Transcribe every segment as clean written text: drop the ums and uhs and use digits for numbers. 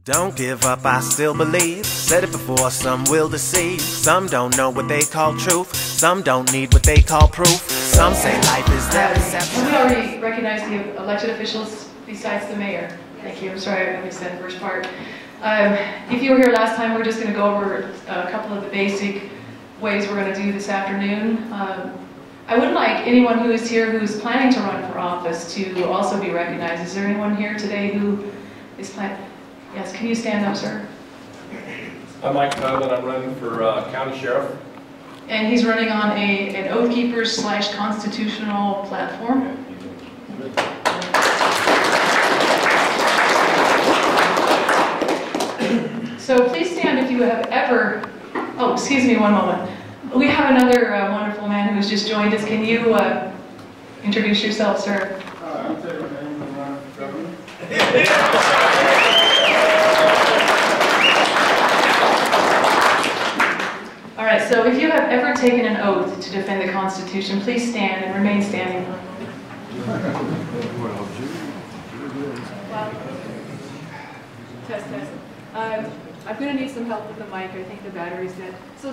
Don't give up, I still believe. Said it before, some will deceive. Some don't know what they call truth. Some don't need what they call proof. Some say life is their perception. We already recognized the elected officials besides the mayor. Thank you. I'm sorry I missed that first part. If you were here last time, we're just going to go over a couple of the basic ways we're going to do this afternoon. I would like anyone who is here who is planning to run for office to also be recognized. Is there anyone here today who is planning? Yes, can you stand up, sir? I'm Mike Kaysen. I'm running for county sheriff. And he's running on an Oath Keepers / constitutional platform. So please stand if you have ever, oh, excuse me one moment. We have another wonderful man who's just joined us. Can you introduce yourself, sir? I'm Taylor, I'm running for governor. All right, so if you have ever taken an oath to defend the Constitution, please stand and remain standing. Well, test. I'm going to need some help with the mic. I think the battery's dead. So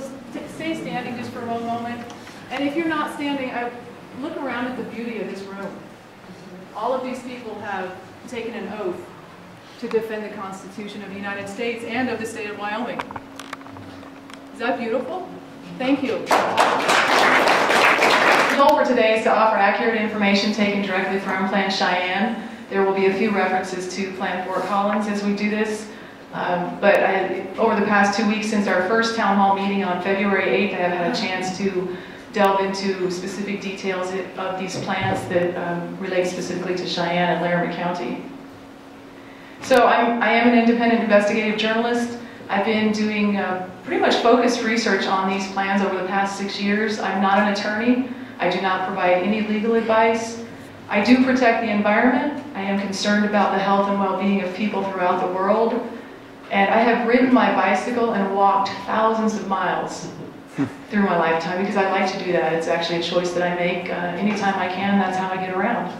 stay standing just for one moment. And if you're not standing, look around at the beauty of this room. All of these people have taken an oath to defend the Constitution of the United States and of the state of Wyoming. Is that beautiful? Thank you. The goal for today is to offer accurate information taken directly from PlanCheyenne. There will be a few references to Plan Fort Collins as we do this. But over the past 2 weeks since our first town hall meeting on February 8th, I have had a chance to delve into specific details of these plans that relate specifically to Cheyenne and Laramie County. So I am an independent investigative journalist. I've been doing pretty much focused research on these plans over the past 6 years. I'm not an attorney. I do not provide any legal advice. I do protect the environment. I am concerned about the health and well-being of people throughout the world. And I have ridden my bicycle and walked thousands of miles through my lifetime because I like to do that. It's actually a choice that I make anytime I can. That's how I get around.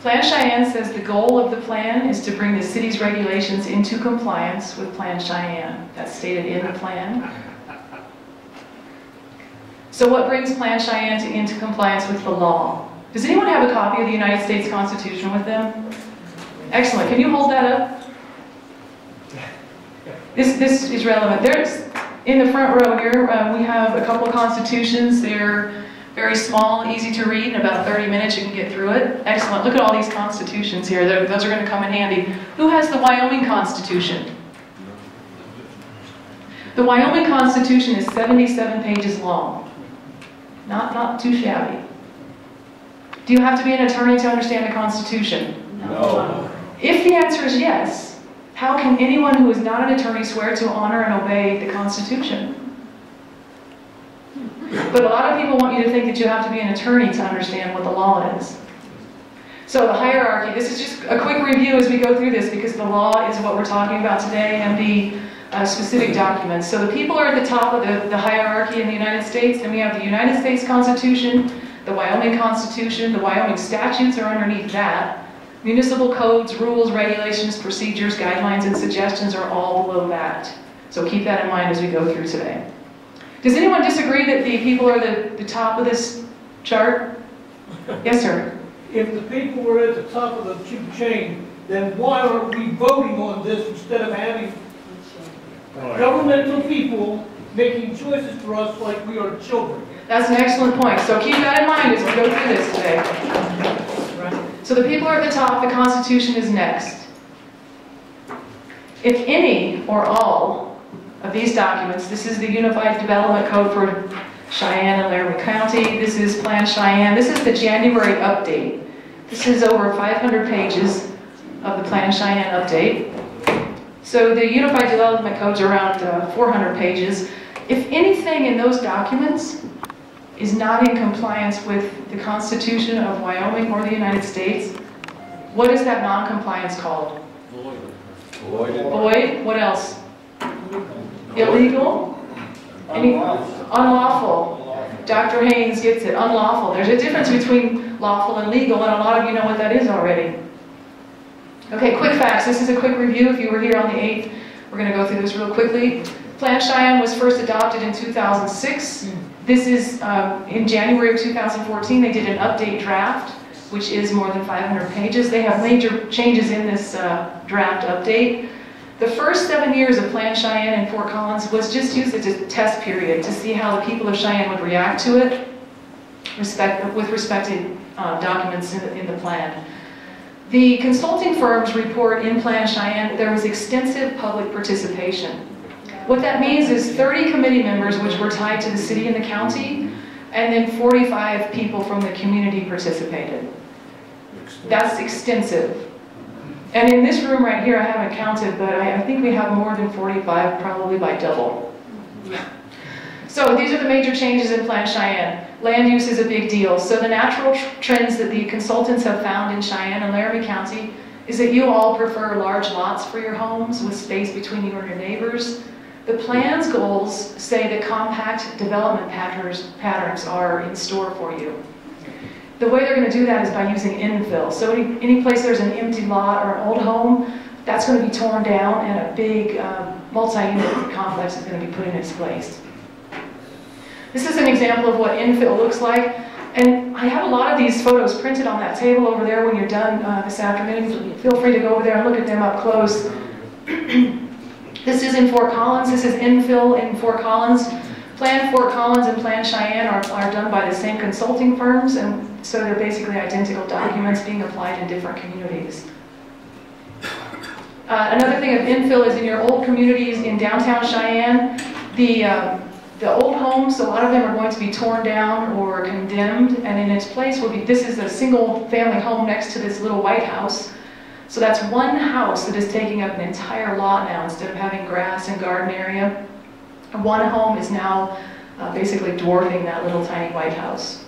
PlanCheyenne says the goal of the plan is to bring the city's regulations into compliance with PlanCheyenne. That's stated in the plan. So what brings PlanCheyenne into compliance with the law? Does anyone have a copy of the United States Constitution with them? Excellent. Can you hold that up? This is relevant. There's, in the front row here, we have a couple of constitutions. They're very small, easy to read. In about 30 minutes you can get through it. Excellent. Look at all these constitutions here. Those are going to come in handy. Who has the Wyoming Constitution? The Wyoming Constitution is 77 pages long. Not too shabby. Do you have to be an attorney to understand the Constitution? No. If the answer is yes, how can anyone who is not an attorney swear to honor and obey the Constitution? But a lot of people want you to think that you have to be an attorney to understand what the law is. So the hierarchy, this is just a quick review as we go through this because the law is what we're talking about today and the specific documents. So the people are at the top of the hierarchy in the United States, and we have the United States Constitution, the Wyoming Constitution, the Wyoming statutes are underneath that. Municipal codes, rules, regulations, procedures, guidelines, and suggestions are all below that. So keep that in mind as we go through today. Does anyone disagree that the people are the top of this chart? Yes, sir. If the people were at the top of the chain, then why aren't we voting on this instead of having governmental people making choices for us like we are children? That's an excellent point. So keep that in mind as we go through this today. So the people are at the top, the Constitution is next. If any or all of these documents, this is the Unified Development Code for Cheyenne and Laramie County, this is PlanCheyenne, this is the January update. This is over 500 pages of the PlanCheyenne update. So the Unified Development Code's around 400 pages. If anything in those documents is not in compliance with the Constitution of Wyoming or the United States, what is that non-compliance called? Void. Void? What else? Illegal? Unlawful. Dr. Haynes gets it. Unlawful. There's a difference between lawful and legal, and a lot of you know what that is already. Okay, quick facts. This is a quick review. If you were here on the 8th, we're going to go through this real quickly. Plan Cheyenne was first adopted in 2006. This is in January of 2014. They did an update draft, which is more than 500 pages. They have major changes in this draft update. The first 7 years of Plan Cheyenne in Fort Collins was just used as a test period to see how the people of Cheyenne would react to it with respect to documents in the plan. The consulting firm's report in Plan Cheyenne, there was extensive public participation. What that means is 30 committee members which were tied to the city and the county, and then 45 people from the community participated. That's extensive. And in this room right here, I haven't counted, but I think we have more than 45, probably by double. So these are the major changes in Plan Cheyenne. Land use is a big deal. So the natural trends that the consultants have found in Cheyenne and Laramie County is that you all prefer large lots for your homes with space between you and your neighbors. The plan's goals say that compact development patterns are in store for you. The way they're going to do that is by using infill. So any place there's an empty lot or an old home, that's going to be torn down and a big multi-unit complex is going to be put in its place. This is an example of what infill looks like. And I have a lot of these photos printed on that table over there when you're done this afternoon. Feel free to go over there and look at them up close. This is in Fort Collins. This is infill in Fort Collins. Plan Fort Collins and Plan Cheyenne are done by the same consulting firms, and so they're basically identical documents being applied in different communities. Another thing of infill is in your old communities in downtown Cheyenne, the old homes, a lot of them are going to be torn down or condemned, and in its place will be, this is a single family home next to this little white house. So that's one house that is taking up an entire lot now instead of having grass and garden area. One home is now basically dwarfing that little tiny white house.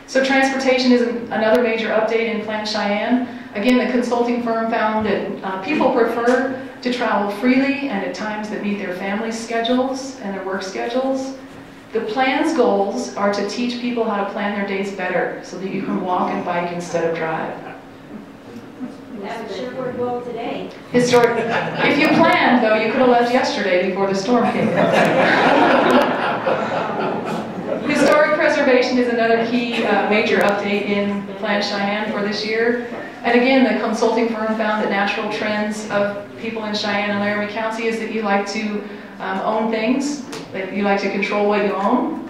So transportation is another major update in Plan Cheyenne. Again, the consulting firm found that people prefer to travel freely and at times that meet their family's schedules and their work schedules. The plan's goals are to teach people how to plan their days better so that you can walk and bike instead of drive. That sure worked well today. Historic. If you planned, though, you could have left yesterday before the storm came in. Historic preservation is another key major update in Plan Cheyenne for this year. And again, the consulting firm found that natural trends of people in Cheyenne and Laramie County is that you like to own things, that you like to control what you own.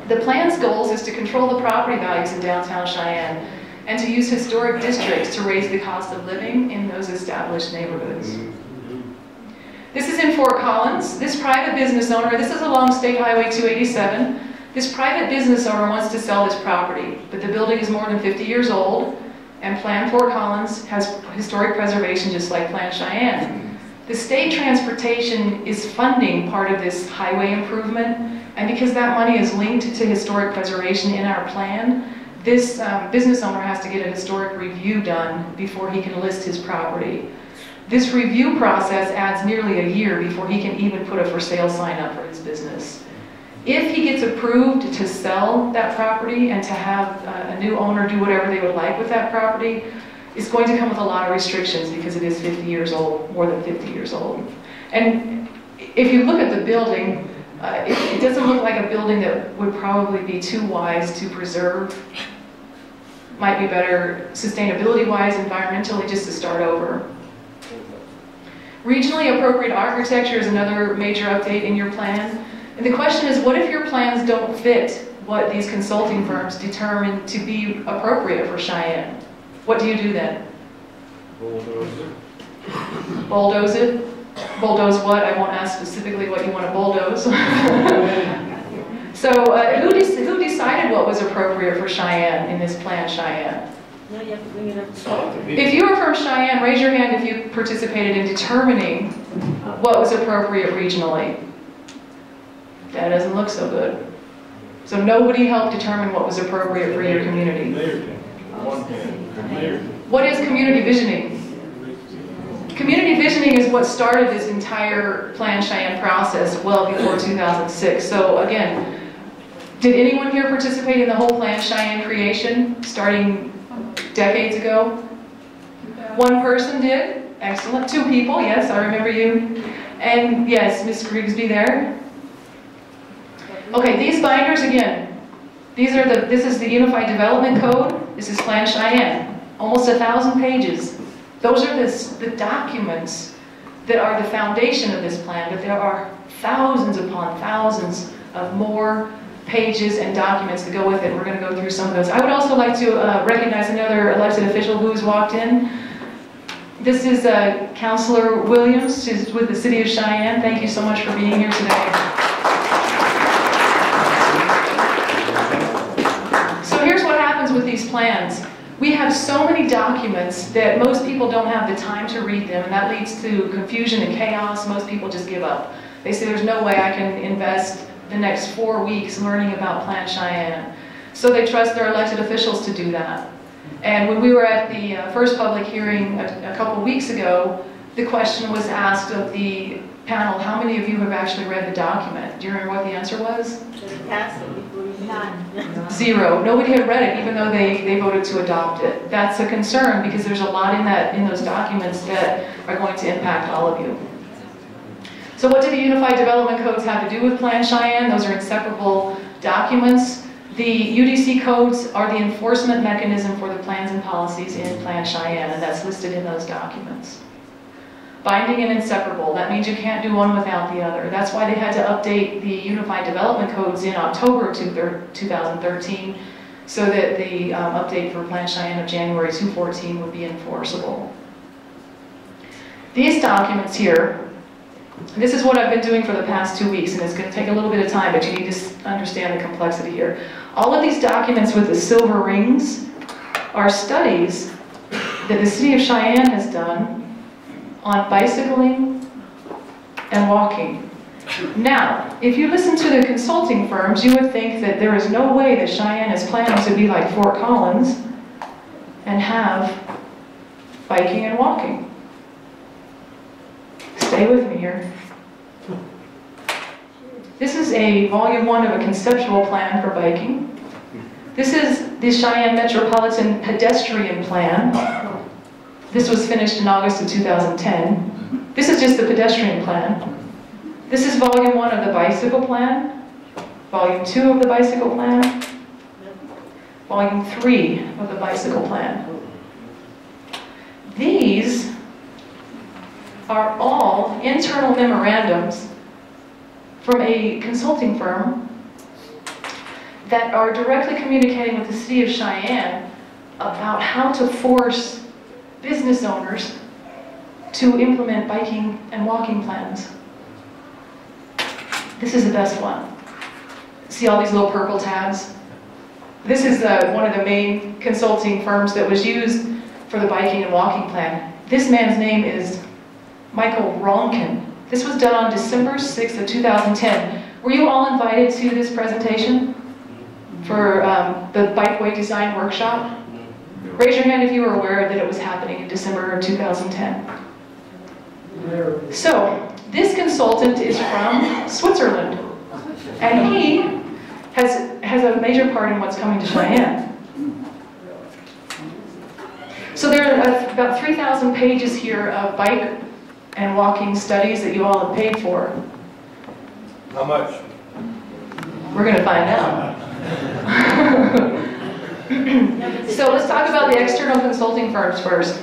The plan's goals is to control the property values in downtown Cheyenne and to use historic districts to raise the cost of living in those established neighborhoods. This is in Fort Collins. This private business owner, this is along State Highway 287. This private business owner wants to sell this property, but the building is more than 50 years old, and Plan Fort Collins has historic preservation just like Plan Cheyenne. The state transportation is funding part of this highway improvement, and because that money is linked to historic preservation in our plan, this business owner has to get a historic review done before he can list his property. This review process adds nearly a year before he can even put a for sale sign up for his business. If he gets approved to sell that property and to have a new owner do whatever they would like with that property, it's going to come with a lot of restrictions because it is 50 years old, more than 50 years old. And if you look at the building, it doesn't look like a building that would probably be too wise to preserve. Might be better sustainability-wise, environmentally, just to start over. Regionally appropriate architecture is another major update in your plan. And the question is, what if your plans don't fit what these consulting firms determine to be appropriate for Cheyenne? What do you do then? Bulldoze it. Bulldoze it? Bulldoze what? I won't ask specifically what you want to bulldoze. So who decided what was appropriate for Cheyenne in this Plan Cheyenne? Now you have to bring it up. If you were from Cheyenne, raise your hand if you participated in determining what was appropriate regionally. That doesn't look so good. So nobody helped determine what was appropriate for your community. What is community visioning? Community visioning is what started this entire Plan Cheyenne process well before 2006. So again, did anyone here participate in the whole Plan Cheyenne creation starting decades ago? One person did. Excellent. 2 people. Yes, I remember you. And yes, Ms. Grigsby there. Okay, these binders again. This is the Unified Development Code. This is Plan Cheyenne. Almost 1,000 pages. Those are the documents that are the foundation of this plan, but there are thousands upon thousands of more pages and documents that go with it. We're going to go through some of those. I would also like to recognize another elected official who's walked in. This is Councilor Williams, who's with the City of Cheyenne. Thank you so much for being here today. So here's what happens with these plans. We have so many documents that most people don't have the time to read them, and that leads to confusion and chaos. Most people just give up. They say there's no way I can invest the next 4 weeks learning about Plan Cheyenne. So they trust their elected officials to do that. And when we were at the first public hearing a couple weeks ago, the question was asked of the panel, how many of you have actually read the document? Do you remember what the answer was? None. 0. Nobody had read it, even though they voted to adopt it. That's a concern because there's a lot in those documents that are going to impact all of you. So what do the Unified Development Codes have to do with Plan Cheyenne? Those are inseparable documents. The UDC codes are the enforcement mechanism for the plans and policies in Plan Cheyenne, and that's listed in those documents. Binding and inseparable, that means you can't do one without the other. That's why they had to update the Unified Development Codes in October of 2013, so that the update for Plan Cheyenne of January 2014 would be enforceable. These documents here, this is what I've been doing for the past 2 weeks, and it's going to take a little bit of time, but you need to understand the complexity here. All of these documents with the silver rings are studies that the City of Cheyenne has done on bicycling and walking. Now, if you listen to the consulting firms, you would think that there is no way that Cheyenne is planning to be like Fort Collins and have biking and walking. Stay with me here. This is a volume 1 of a conceptual plan for biking. This is the Cheyenne Metropolitan Pedestrian Plan. This was finished in August of 2010. This is just the pedestrian plan. This is volume 1 of the bicycle plan, volume 2 of the bicycle plan, volume 3 of the bicycle plan. These are all internal memorandums from a consulting firm that are directly communicating with the City of Cheyenne about how to force business owners to implement biking and walking plans. This is the best one. See all these little purple tabs? This is one of the main consulting firms that was used for the biking and walking plan. This man's name is Michael Ronkin. This was done on December 6th of 2010. Were you all invited to this presentation for the Bikeway Design Workshop? Raise your hand if you were aware that it was happening in December of 2010. So, this consultant is from Switzerland, and he has a major part in what's coming to Cheyenne. So there are about 3,000 pages here of bike and walking studies that you all have paid for. How much? We're going to find out. So let's talk about the external consulting firms first.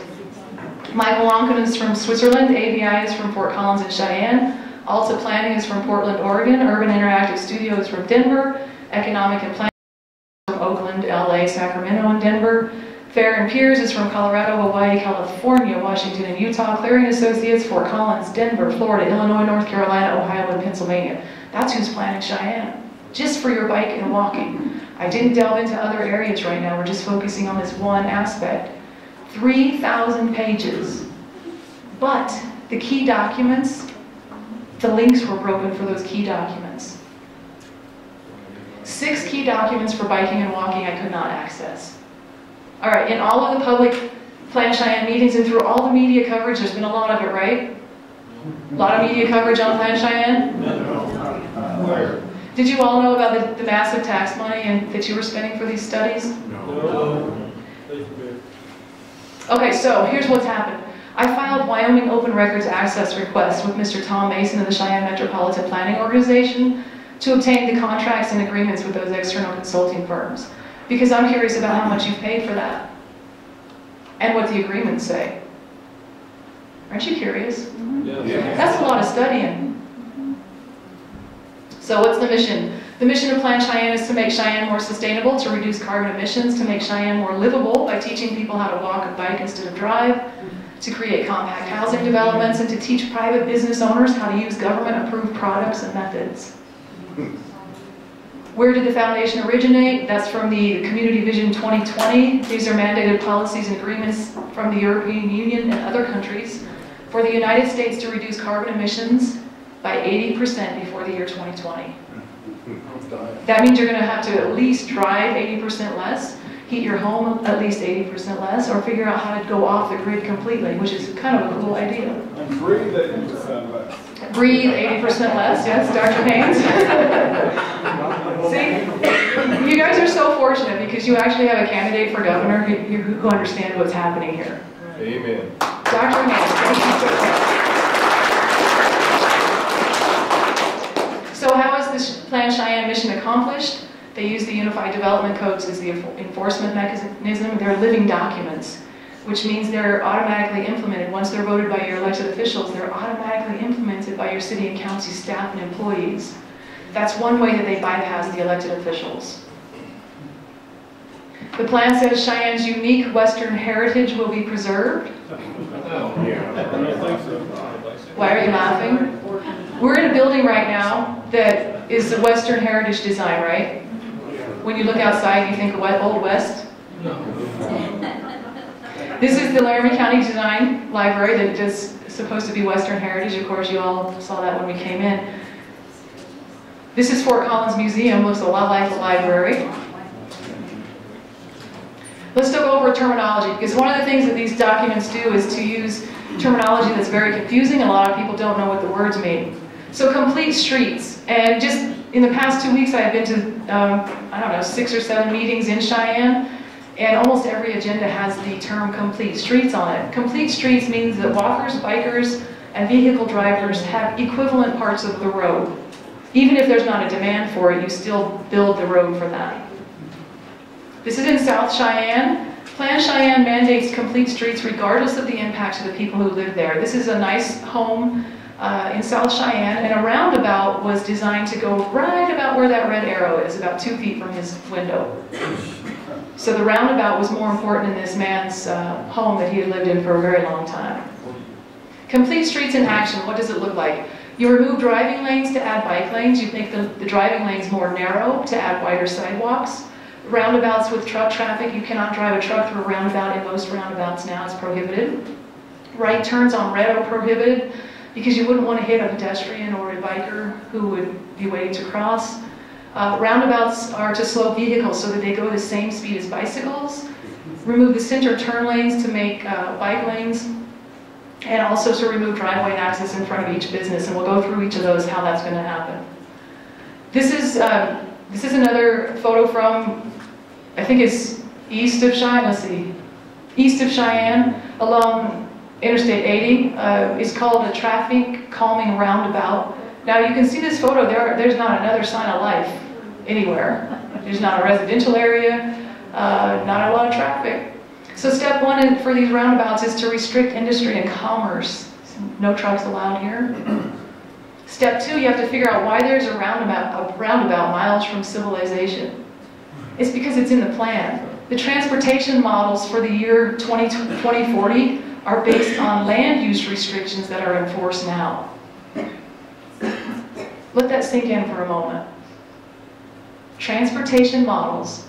Michael Ronkin is from Switzerland, AVI is from Fort Collins and Cheyenne, Alta Planning is from Portland, Oregon, Urban Interactive Studio is from Denver, Economic and Planning is from Oakland, LA, Sacramento, and Denver, Fair and Piers is from Colorado, Hawaii, California, Washington, and Utah, Clearing Associates, Fort Collins, Denver, Florida, Illinois, North Carolina, Ohio, and Pennsylvania. That's who's planning Cheyenne, just for your bike and walking. I didn't delve into other areas right now, we're just focusing on this one aspect. 3,000 pages. But the key documents, the links were broken for those key documents. 6 key documents for biking and walking I could not access. All right, in all of the public Plan Cheyenne meetings and through all the media coverage, there's been a lot of it, right? A lot of media coverage on Plan Cheyenne? Where? Did you all know about the massive tax money that you were spending for these studies? No. Okay, so here's what's happened. I filed Wyoming Open Records Access request with Mr. Tom Mason of the Cheyenne Metropolitan Planning Organization to obtain the contracts and agreements with those external consulting firms, because I'm curious about how much you've paid for that and what the agreements say. Aren't you curious? Yes. That's a lot of studying. So what's the mission? The mission of PlanCheyenne is to make Cheyenne more sustainable, to reduce carbon emissions, to make Cheyenne more livable by teaching people how to walk and bike instead of drive, to create compact housing developments, and to teach private business owners how to use government-approved products and methods. Where did the foundation originate? That's from the Community Vision 2020. These are mandated policies and agreements from the European Union and other countries for the United States to reduce carbon emissions by 80% before the year 2020. That means you're going to have to at least drive 80% less, heat your home at least 80% less, or figure out how to go off the grid completely, which is kind of a cool idea. And breathe 80% less. Breathe 80% less, yes, Dr. Haynes. See, you guys are so fortunate because you actually have a candidate for governor who understands what's happening here. Amen. Dr. Haynes, thank you so much. So how is this PlanCheyenne mission accomplished? They use the Unified Development Codes as the enforcement mechanism. They're living documents, which means they're automatically implemented. Once they're voted by your elected officials, they're automatically implemented by your city and county staff and employees. That's one way that they bypass the elected officials. The plan says Cheyenne's unique Western heritage will be preserved. Why are you laughing? We're in a building right now that is the Western heritage design, right? When you look outside, you think of Old West? No. This is the Laramie County Design Library that is supposed to be Western heritage. Of course, you all saw that when we came in. This is Fort Collins Museum. Looks a lot like the library. Let's go over terminology, because one of the things that these documents do is to use terminology that's very confusing. A lot of people don't know what the words mean. So complete streets, and just in the past 2 weeks I've been to, I don't know, 6 or 7 meetings in Cheyenne, and almost every agenda has the term complete streets on it. Complete streets means that walkers, bikers, and vehicle drivers have equivalent parts of the road. Even if there's not a demand for it, you still build the road for that. This is in South Cheyenne. PlanCheyenne mandates complete streets regardless of the impact to the people who live there. This is a nice home in South Cheyenne, and a roundabout was designed to go right about where that red arrow is, about 2 feet from his window. So the roundabout was more important in this man's home that he had lived in for a very long time. Complete streets in action, what does it look like? You remove driving lanes to add bike lanes. You make the driving lanes more narrow to add wider sidewalks. Roundabouts with truck traffic, you cannot drive a truck through a roundabout. In most roundabouts now it's prohibited. Right turns on red are prohibited because you wouldn't want to hit a pedestrian or a biker who would be waiting to cross. Roundabouts are to slow vehicles so that they go the same speed as bicycles. Remove the center turn lanes to make bike lanes, and also to remove driveway access in front of each business, and we'll go through each of those, how that's going to happen. This is another photo from, I think it's east of Cheyenne, let's see, east of Cheyenne, along Interstate 80. It's called a traffic calming roundabout. Now you can see this photo, there's not another sign of life anywhere. There's not a residential area, not a lot of traffic. So step one for these roundabouts is to restrict industry and commerce. No trucks allowed here. Step two, you have to figure out why there's a roundabout miles from civilization. It's because it's in the plan. The transportation models for the year 2040 are based on land use restrictions that are in force now. Let that sink in for a moment. Transportation models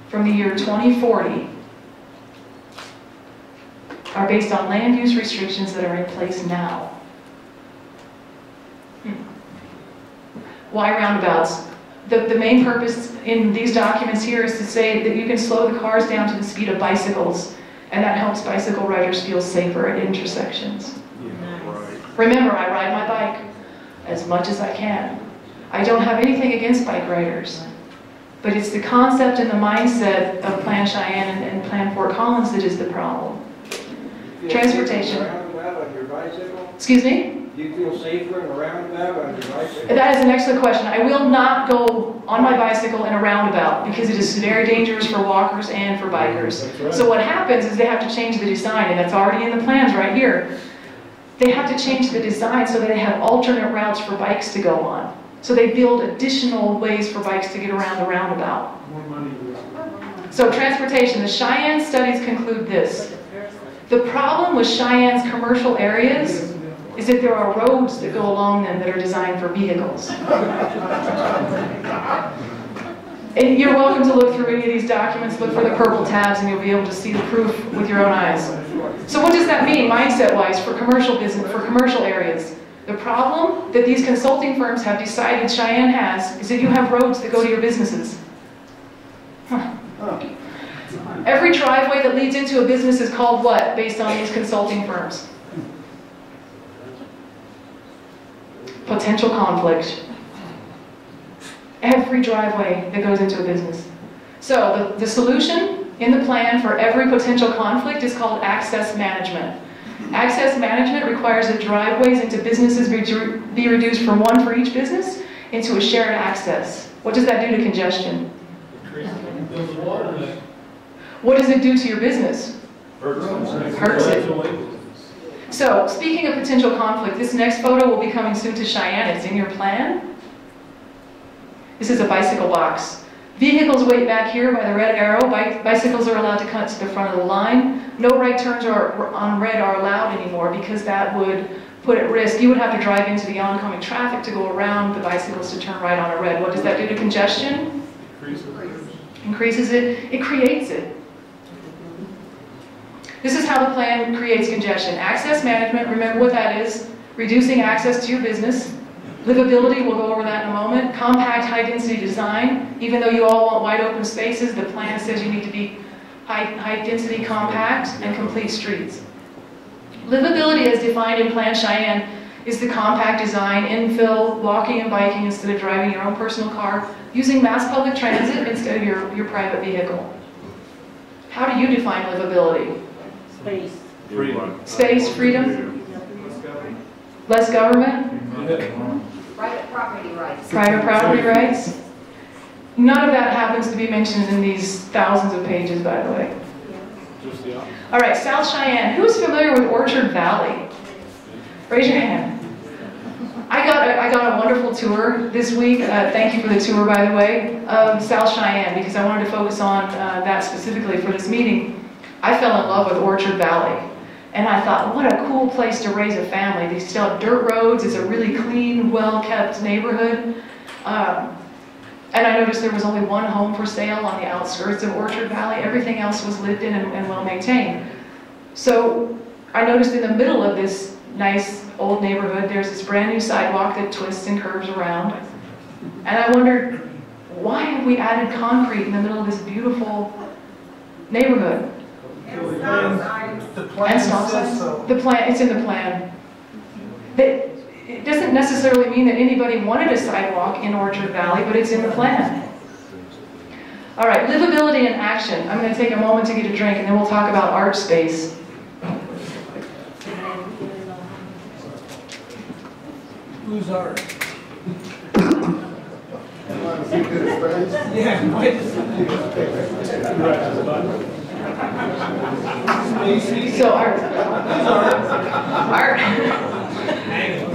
from the year 2040 are based on land use restrictions that are in place now. Why roundabouts? The main purpose in these documents here is to say that you can slow the cars down to the speed of bicycles, and that helps bicycle riders feel safer at intersections. Remember, I ride my bike as much as I can. I don't have anything against bike riders. But it's the concept and the mindset of Plan Cheyenne and Plan Fort Collins that is the problem. Transportation. Roundabout on your bicycle? Excuse me? Do you feel safer in a roundabout on your bicycle? That is an excellent question. I will not go on my bicycle in a roundabout because it is very dangerous for walkers and for bikers. Right. So what happens is they have to change the design, and that's already in the plans right here. They have to change the design so that they have alternate routes for bikes to go on. So they build additional ways for bikes to get around the roundabout. More money. So transportation, the Cheyenne studies conclude this. The problem with Cheyenne's commercial areas is that there are roads that go along them that are designed for vehicles. And you're welcome to look through any of these documents, look for the purple tabs, and you'll be able to see the proof with your own eyes. So what does that mean, mindset-wise, for commercial business, for commercial areas? The problem that these consulting firms have decided Cheyenne has is that you have roads that go to your businesses. Every driveway that leads into a business is called what, based on these consulting firms? Potential conflict. Every driveway that goes into a business. So the solution in the plan for every potential conflict is called access management. Access management requires that driveways into businesses be reduced from one for each business into a shared access. What does that do to congestion? What does it do to your business? Hurts it. So, speaking of potential conflict, this next photo will be coming soon to Cheyenne. It's in your plan. This is a bicycle box. Vehicles wait back here by the red arrow. Bicycles are allowed to cut to the front of the line. No right turns on red are allowed anymore because that would put at risk. You would have to drive into the oncoming traffic to go around the bicycles to turn right on a red. What does that do to congestion? Increases it. It creates it. This is how the plan creates congestion. Access management, remember what that is. Reducing access to your business. Livability, we'll go over that in a moment. Compact, high-density design. Even though you all want wide open spaces, the plan says you need to be high-density, compact, and complete streets. Livability, as defined in Plan Cheyenne, is the compact design, infill, walking and biking instead of driving your own personal car, using mass public transit instead of your private vehicle. How do you define livability? Space. Freedom. Space, freedom, less government, Private property rights. private property rights. None of that happens to be mentioned in these thousands of pages, by the way. Just the opposite. All right, South Cheyenne. Who's familiar with Orchard Valley? Raise your hand. I got a wonderful tour this week. Thank you for the tour, by the way, of South Cheyenne, because I wanted to focus on that specifically for this meeting. I fell in love with Orchard Valley. And I thought, what a cool place to raise a family. They still have dirt roads. It's a really clean, well-kept neighborhood. And I noticed there was only one home for sale on the outskirts of Orchard Valley. Everything else was lived in and well-maintained. So I noticed in the middle of this nice old neighborhood, there's this brand new sidewalk that twists and curves around. And I wondered, why have we added concrete in the middle of this beautiful neighborhood? The plan says so. The plan, it's in the plan. It doesn't necessarily mean that anybody wanted a sidewalk in Orchard Valley, but it's in the plan. All right, livability and action. I'm going to take a moment to get a drink, and then we'll talk about art space. Who's art? So art.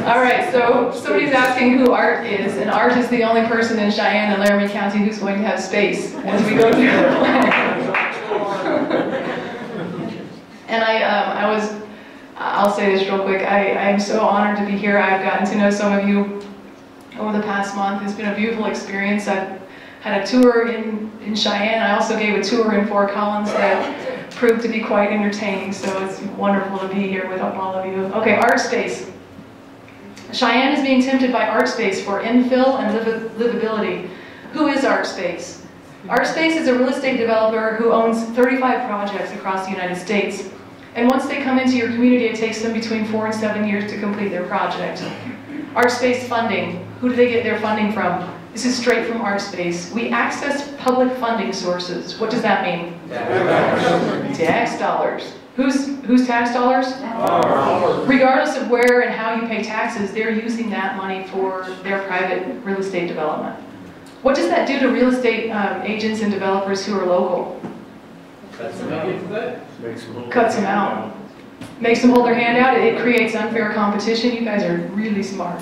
All right, so somebody's asking who Art is, and Art is the only person in Cheyenne and Laramie County who's going to have space as we go through the plan. And I'll say this real quick, I am so honored to be here. I've gotten to know some of you over the past month. It's been a beautiful experience. I've had a tour in Cheyenne. I also gave a tour in Fort Collins that proved to be quite entertaining, so it's wonderful to be here with all of you. Okay, art space. Cheyenne is being tempted by art space for infill and livability. Who is art space? Art space is a real estate developer who owns 35 projects across the United States. And once they come into your community, it takes them between 4 and 7 years to complete their project. Art space funding. Who do they get their funding from? This is straight from ArtSpace. We access public funding sources. What does that mean? Tax dollars. Whose tax dollars? Ours. Regardless of where and how you pay taxes, they're using that money for their private real estate development. What does that do to real estate agents and developers who are local? Cuts them out. Makes them hold their hand out. It creates unfair competition. You guys are really smart.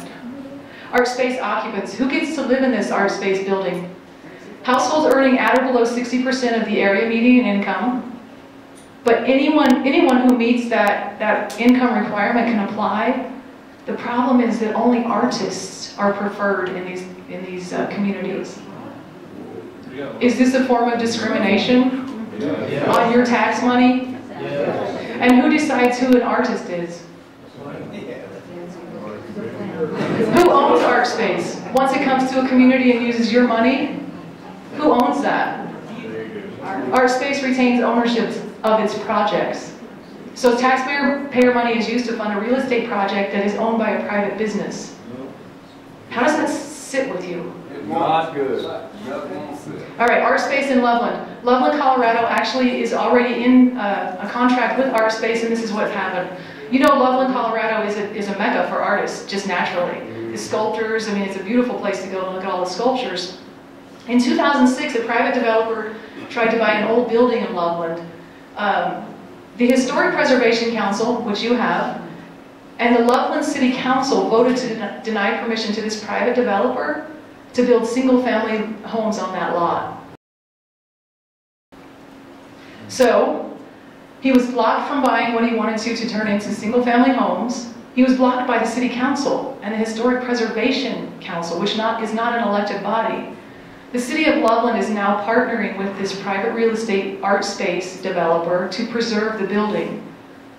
ArtSpace occupants. Who gets to live in this ArtSpace building? Households earning at or below 60% of the area median income. But anyone who meets that income requirement can apply. The problem is that only artists are preferred in these communities. Is this a form of discrimination on your tax money? And who decides who an artist is? Who owns ArtSpace? Once it comes to a community and uses your money, who owns that? ArtSpace retains ownership of its projects. So taxpayer money is used to fund a real estate project that is owned by a private business. How does that sit with you? Not good. All right, ArtSpace in Loveland. Loveland, Colorado actually is already in a contract with ArtSpace, and this is what's happened. You know, Loveland, Colorado is a mecca for artists, just naturally. The sculptors, I mean, it's a beautiful place to go and look at all the sculptures. In 2006, a private developer tried to buy an old building in Loveland. The Historic Preservation Council, which you have, and the Loveland City Council voted to deny permission to this private developer to build single-family homes on that lot. So, he was blocked from buying what he wanted to turn into single-family homes. He was blocked by the City Council and the Historic Preservation Council, which is not an elected body. The City of Loveland is now partnering with this private real estate ArtSpace developer to preserve the building,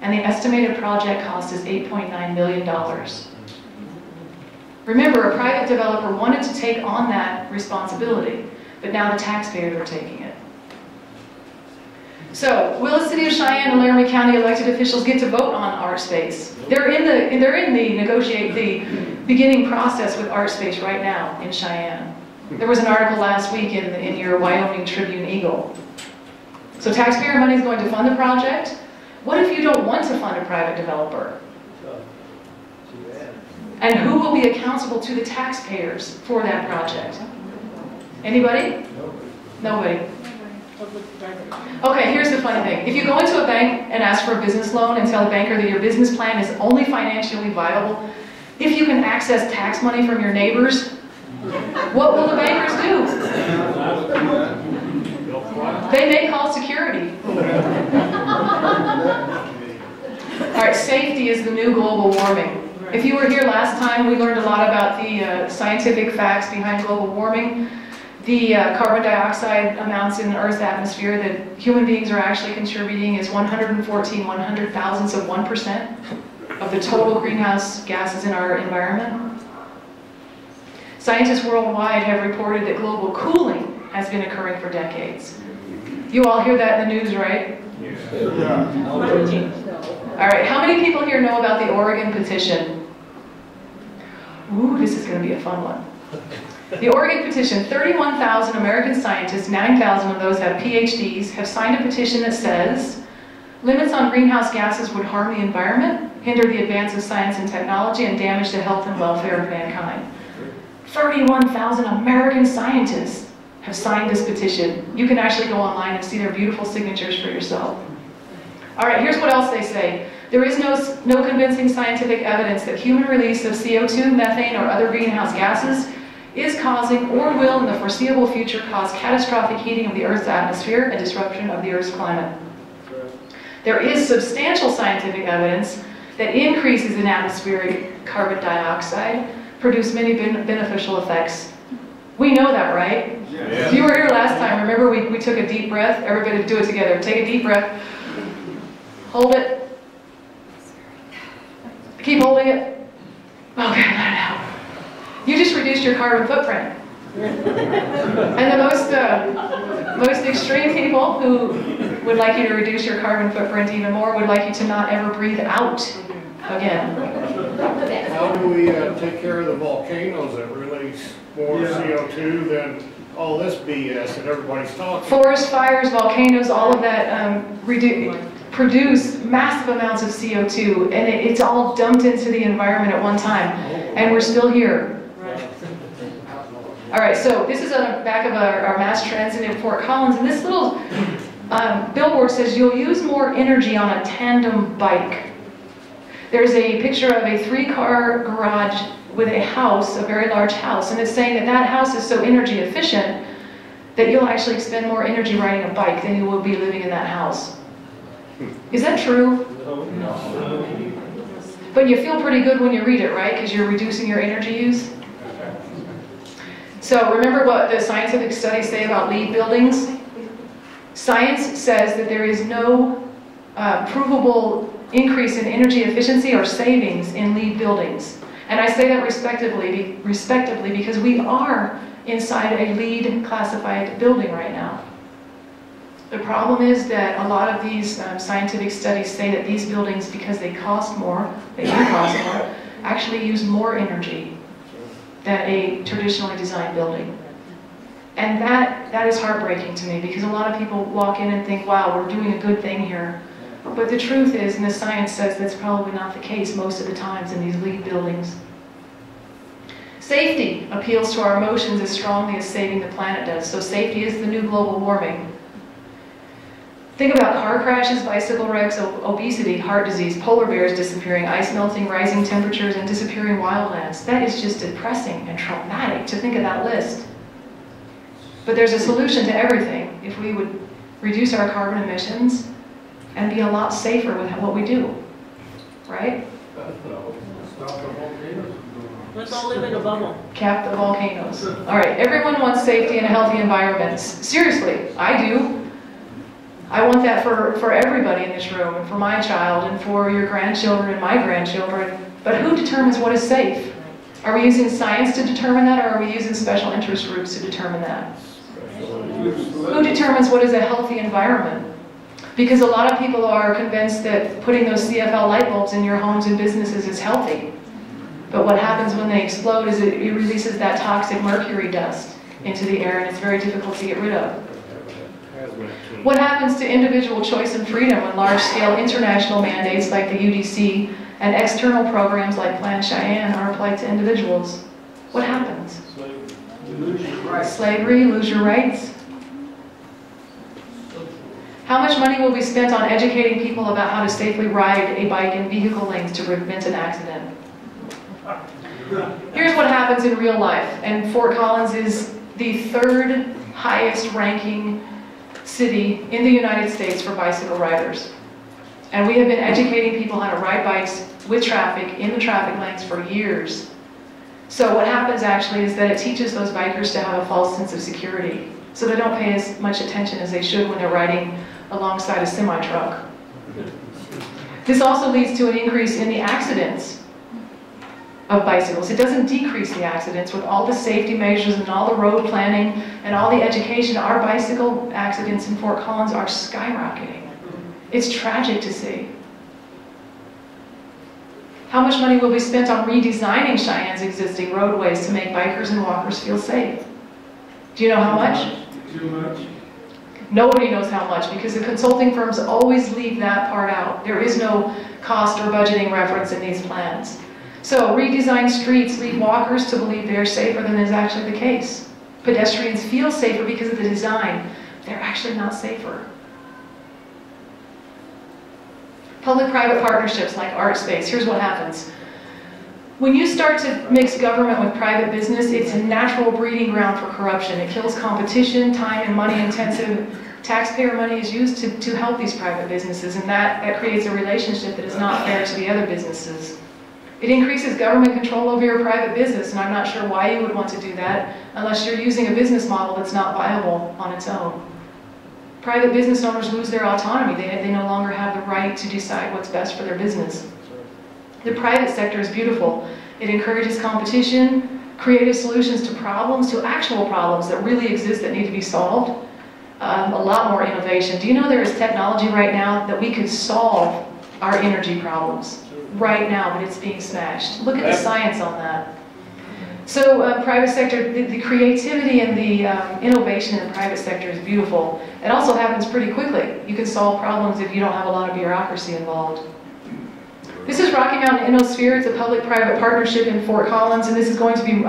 and the estimated project cost is $8.9 million. Remember, a private developer wanted to take on that responsibility, but now the taxpayers are taking it. So, will the City of Cheyenne and Laramie County elected officials get to vote on ArtSpace? They're in the beginning process with ArtSpace right now in Cheyenne. There was an article last week in your Wyoming Tribune Eagle. So taxpayer money is going to fund the project. What if you don't want to fund a private developer? And who will be accountable to the taxpayers for that project? Anybody? Nobody. Okay, here's the funny thing. If you go into a bank and ask for a business loan and tell the banker that your business plan is only financially viable if you can access tax money from your neighbors, what will the bankers do? They may call security. All right, safety is the new global warming. If you were here last time, we learned a lot about the scientific facts behind global warming. The carbon dioxide amounts in the Earth's atmosphere that human beings are actually contributing is 114 100,000ths of 1% of the total greenhouse gases in our environment. Scientists worldwide have reported that global cooling has been occurring for decades. You all hear that in the news, right? Yeah. All right, how many people here know about the Oregon petition? Ooh, this is going to be a fun one. The Oregon petition, 31,000 American scientists, 9,000 of those have PhDs, have signed a petition that says limits on greenhouse gases would harm the environment, hinder the advance of science and technology, and damage the health and welfare of mankind. 31,000 American scientists have signed this petition. You can actually go online and see their beautiful signatures for yourself. All right, here's what else they say. There is no convincing scientific evidence that human release of CO2, methane, or other greenhouse gases is causing or will in the foreseeable future cause catastrophic heating of the Earth's atmosphere and disruption of the Earth's climate. There is substantial scientific evidence that increases in atmospheric carbon dioxide produce many beneficial effects. We know that, right? Yes. If you were here last time, remember we took a deep breath? Everybody do it together. Take a deep breath. Hold it. Keep holding it. Okay, let it out. You just reduced your carbon footprint. And the most extreme people who would like you to reduce your carbon footprint even more would like you to not ever breathe out again. How do we take care of the volcanoes that release more CO2 than all this BS that everybody's talking? Forest fires, volcanoes, all of that produce massive amounts of CO2, and it's all dumped into the environment at one time, and we're still here. All right, so this is on the back of our mass transit in Fort Collins, and this little billboard says you'll use more energy on a tandem bike. There's a picture of a 3-car garage with a house, a very large house, and it's saying that that house is so energy efficient that you'll actually spend more energy riding a bike than you will be living in that house. Is that true? No. But you feel pretty good when you read it, right? Because you're reducing your energy use. So remember what the scientific studies say about LEED buildings? Science says that there is no provable increase in energy efficiency or savings in LEED buildings. And I say that respectively because we are inside a LEED classified building right now. The problem is that a lot of these scientific studies say that these buildings, because they cost more, they do cost more, actually use more energy than a traditionally designed building. And that is heartbreaking to me because a lot of people walk in and think, wow, we're doing a good thing here. But the truth is, and the science says that's probably not the case most of the times in these LEED buildings. Safety appeals to our emotions as strongly as saving the planet does. So safety is the new global warming. Think about car crashes, bicycle wrecks, obesity, heart disease, polar bears disappearing, ice melting, rising temperatures, and disappearing wildlands. That is just depressing and traumatic to think of that list. But there's a solution to everything if we would reduce our carbon emissions and be a lot safer with what we do, right? Let's all live in a bubble. Cap the volcanoes. All right, everyone wants safety and healthy environments. Seriously, I do. I want that for everybody in this room, and for my child, and for your grandchildren and my grandchildren. But who determines what is safe? Are we using science to determine that, or are we using special interest groups to determine that? Who determines what is a healthy environment? Because a lot of people are convinced that putting those CFL light bulbs in your homes and businesses is healthy. But what happens when they explode is it releases that toxic mercury dust into the air, and it's very difficult to get rid of. What happens to individual choice and freedom when large-scale international mandates like the UDC and external programs like PlanCheyenne are applied to individuals? What happens? Slavery, lose your rights. How much money will be spent on educating people about how to safely ride a bike in vehicle lanes to prevent an accident? Here's what happens in real life, and Fort Collins is the 3rd highest ranking city in the United States for bicycle riders. And we have been educating people how to ride bikes with traffic in the traffic lanes for years. So what happens actually is that it teaches those bikers to have a false sense of security. So they don't pay as much attention as they should when they're riding alongside a semi-truck. This also leads to an increase in the accidents of bicycles. It doesn't decrease the accidents. With all the safety measures and all the road planning and all the education, our bicycle accidents in Fort Collins are skyrocketing. It's tragic to see. How much money will be spent on redesigning Cheyenne's existing roadways to make bikers and walkers feel safe? Do you know how much? Too much. Nobody knows how much because the consulting firms always leave that part out. There is no cost or budgeting reference in these plans. So redesigned streets lead walkers to believe they're safer than is actually the case. Pedestrians feel safer because of the design. They're actually not safer. Public-private partnerships like art space. Here's what happens. When you start to mix government with private business, it's a natural breeding ground for corruption. It kills competition, time and money intensive. Taxpayer money is used to help these private businesses, and that creates a relationship that is not fair to the other businesses. It increases government control over your private business, and I'm not sure why you would want to do that unless you're using a business model that's not viable on its own. Private business owners lose their autonomy. They no longer have the right to decide what's best for their business. The private sector is beautiful. It encourages competition, creative solutions to problems, to actual problems that really exist that need to be solved. A lot more innovation. Do you know there is technology right now that we could solve our energy problems? right now, but it's being smashed. Look at the science on that. So private sector, the creativity and the innovation in the private sector is beautiful. It also happens pretty quickly. You can solve problems if you don't have a lot of bureaucracy involved. This is Rocky Mountain Innosphere. It's a public-private partnership in Fort Collins, and this is going to be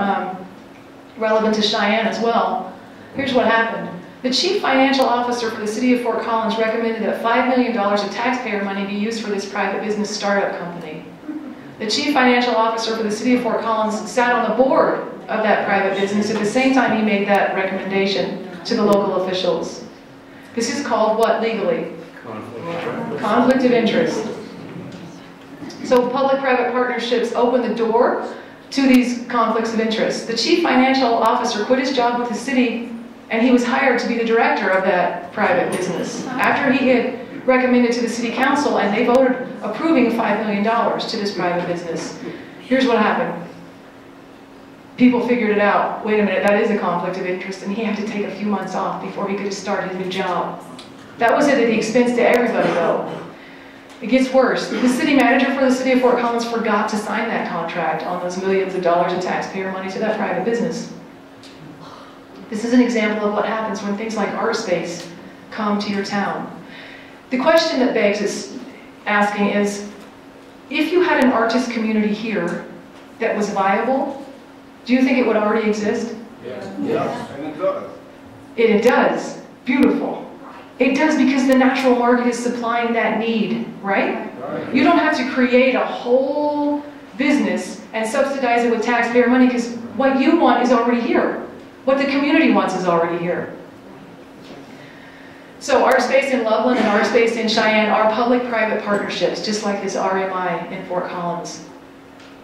relevant to Cheyenne as well. Here's what happened. The chief financial officer for the city of Fort Collins recommended that $5 million of taxpayer money be used for this private business startup company. The chief financial officer for the city of Fort Collins sat on the board of that private business at the same time he made that recommendation to the local officials. This is called what legally? Conflict of interest. So public-private partnerships open the door to these conflicts of interest. The chief financial officer quit his job with the city and he was hired to be the director of that private business after he had recommended to the city council and they voted approving $5 million to this private business. Here's what happened. People figured it out. Wait a minute, that is a conflict of interest, and he had to take a few months off before he could start his new job. That was at the expense to everybody though. It gets worse. The city manager for the city of Fort Collins forgot to sign that contract on those millions of dollars of taxpayer money to that private business. This is an example of what happens when things like art space come to your town. The question that begs is asking is, if you had an artist community here that was viable, do you think it would already exist? Yes. Yes. And it does. It does. Beautiful. It does because the natural market is supplying that need, right? You don't have to create a whole business and subsidize it with taxpayer money because what you want is already here. What the community wants is already here. So Art Space in Loveland and Art Space in Cheyenne are public-private partnerships, just like this RMI in Fort Collins.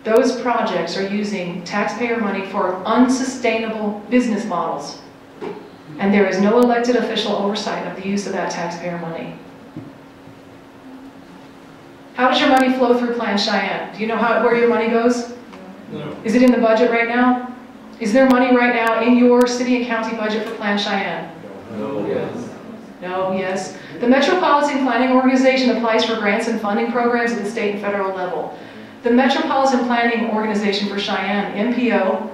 Those projects are using taxpayer money for unsustainable business models. And there is no elected official oversight of the use of that taxpayer money. How does your money flow through PlanCheyenne? Do you know where your money goes? No. Is it in the budget right now? Is there money right now in your city and county budget for PlanCheyenne? No. Yes. No, yes. The Metropolitan Planning Organization applies for grants and funding programs at the state and federal level. The Metropolitan Planning Organization for Cheyenne, MPO,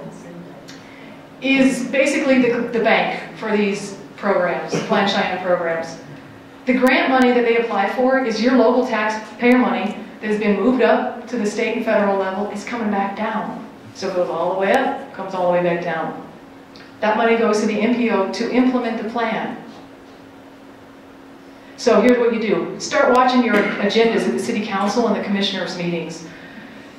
is basically the bank for these programs, PlanCheyenne programs. The grant money that they apply for is your local taxpayer money that has been moved up to the state and federal level. It's coming back down. So it goes all the way up, comes all the way back down. That money goes to the MPO to implement the plan. So here's what you do. Start watching your agendas at the city council and the commissioners' meetings.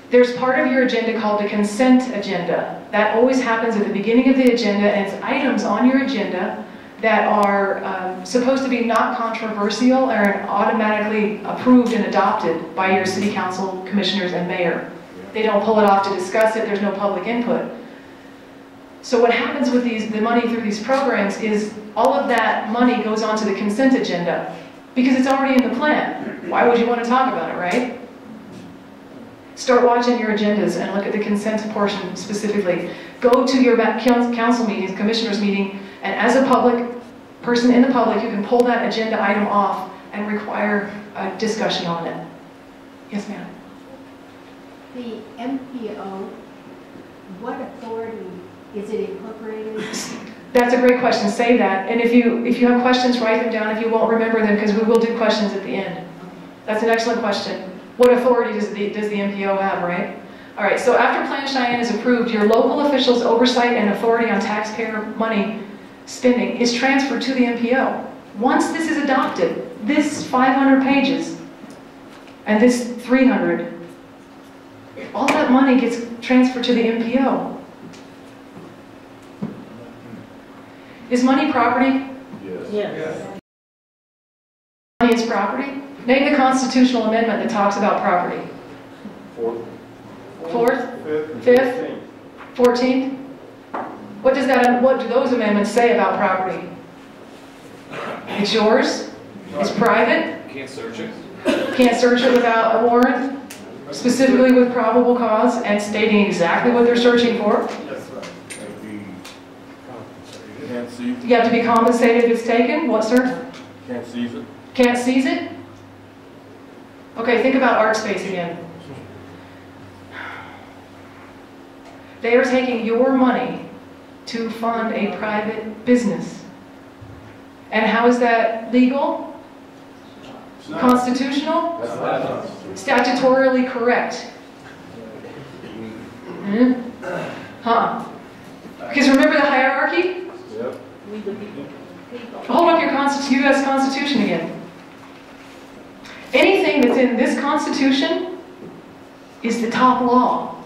There's part of your agenda called the consent agenda. That always happens at the beginning of the agenda, and it's items on your agenda that are supposed to be not controversial or automatically approved and adopted by your city council, commissioners, and mayor. They don't pull it off to discuss it. There's no public input. So what happens with the money through these programs is all of that money goes onto the consent agenda because it's already in the plan. Why would you want to talk about it, right? Start watching your agendas and look at the consent portion specifically. Go to your council meetings, commissioners meeting, and as a public person in the public, you can pull that agenda item off and require a discussion on it. Yes, ma'am. The MPO, what authority is it incorporated? That's a great question. Say that. And if you have questions, write them down if you won't remember them, because we will do questions at the end. That's an excellent question. What authority does the MPO have, right? All right, so after PlanCheyenne is approved, your local officials' oversight and authority on taxpayer money spending is transferred to the MPO. Once this is adopted, this 500 pages and this 300, all that money gets transferred to the MPO. Is money property? Yes. Yes. Money is property? Name the constitutional amendment that talks about property. Fourth? Fifth? 14th? What do those amendments say about property? It's yours? It's private? Can't search it. Can't search it without a warrant? Specifically with probable cause and stating exactly what they're searching for? Can't seize it. You have to be compensated if it's taken? What, sir? Can't seize it. Can't seize it? Okay, think about art space again. They are taking your money to fund a private business. And how is that legal? Constitutional? Statutorily correct. Huh? Because remember the hierarchy? Yep. We the people. Hold up your U.S. Constitution again. Anything that's in this Constitution is the top law.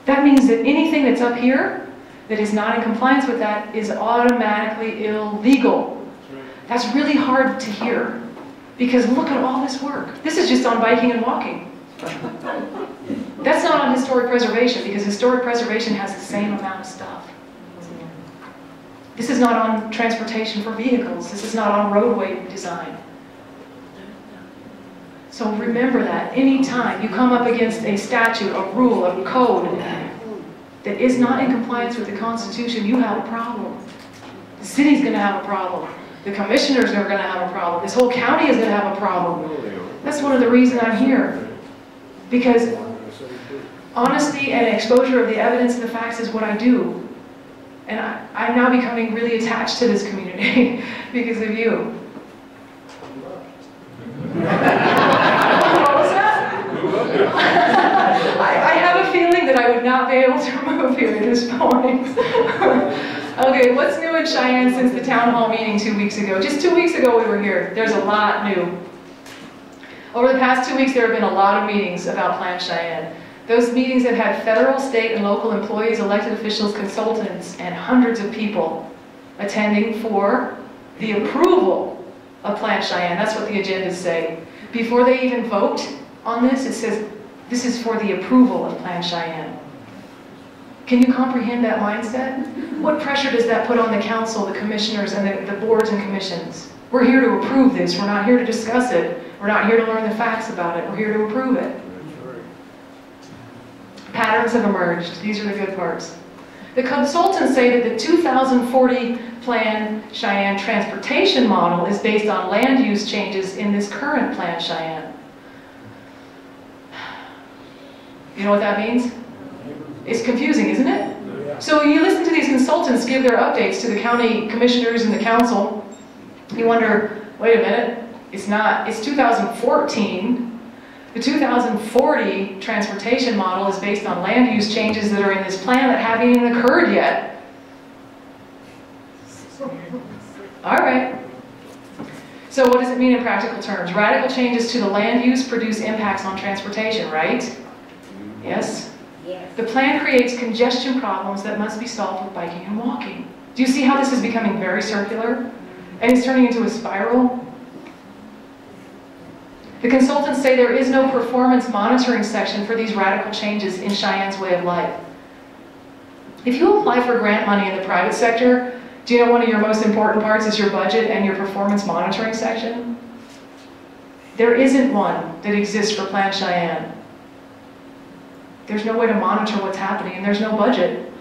That means that anything that's up here that is not in compliance with that is automatically illegal. That's really hard to hear because look at all this work. This is just on biking and walking. That's not on historic preservation because historic preservation has the same amount of stuff. This is not on transportation for vehicles. This is not on roadway design. So remember that anytime you come up against a statute, a rule, a code that is not in compliance with the Constitution, you have a problem. The city's going to have a problem. The commissioners are going to have a problem. This whole county is going to have a problem. That's one of the reasons I'm here. Because honesty and exposure of the evidence and the facts is what I do. And I'm now becoming really attached to this community because of you. What was that? I have a feeling that I would not be able to move here at this point. Okay, what's new in Cheyenne since the town hall meeting 2 weeks ago? Just 2 weeks ago we were here. There's a lot new. Over the past 2 weeks there have been a lot of meetings about PlanCheyenne. Those meetings have had federal, state, and local employees, elected officials, consultants, and hundreds of people attending for the approval of PlanCheyenne. That's what the agendas say. Before they even vote on this, it says, this is for the approval of PlanCheyenne. Can you comprehend that mindset? What pressure does that put on the council, the commissioners, and the boards and commissions? We're here to approve this. We're not here to discuss it. We're not here to learn the facts about it. We're here to approve it. Patterns have emerged. These are the good parts. The consultants say that the 2040 PlanCheyenne transportation model is based on land use changes in this current PlanCheyenne. You know what that means? It's confusing, isn't it? So when you listen to these consultants give their updates to the county commissioners and the council, you wonder, wait a minute, it's 2014. The 2040 transportation model is based on land use changes that are in this plan that haven't even occurred yet. All right. So what does it mean in practical terms? Radical changes to the land use produce impacts on transportation, right? Yes? Yes. The plan creates congestion problems that must be solved with biking and walking. Do you see how this is becoming very circular? And it's turning into a spiral? The consultants say there is no performance monitoring section for these radical changes in Cheyenne's way of life. If you apply for grant money in the private sector, do you know one of your most important parts is your budget and your performance monitoring section? There isn't one that exists for PlanCheyenne. There's no way to monitor what's happening, and there's no budget.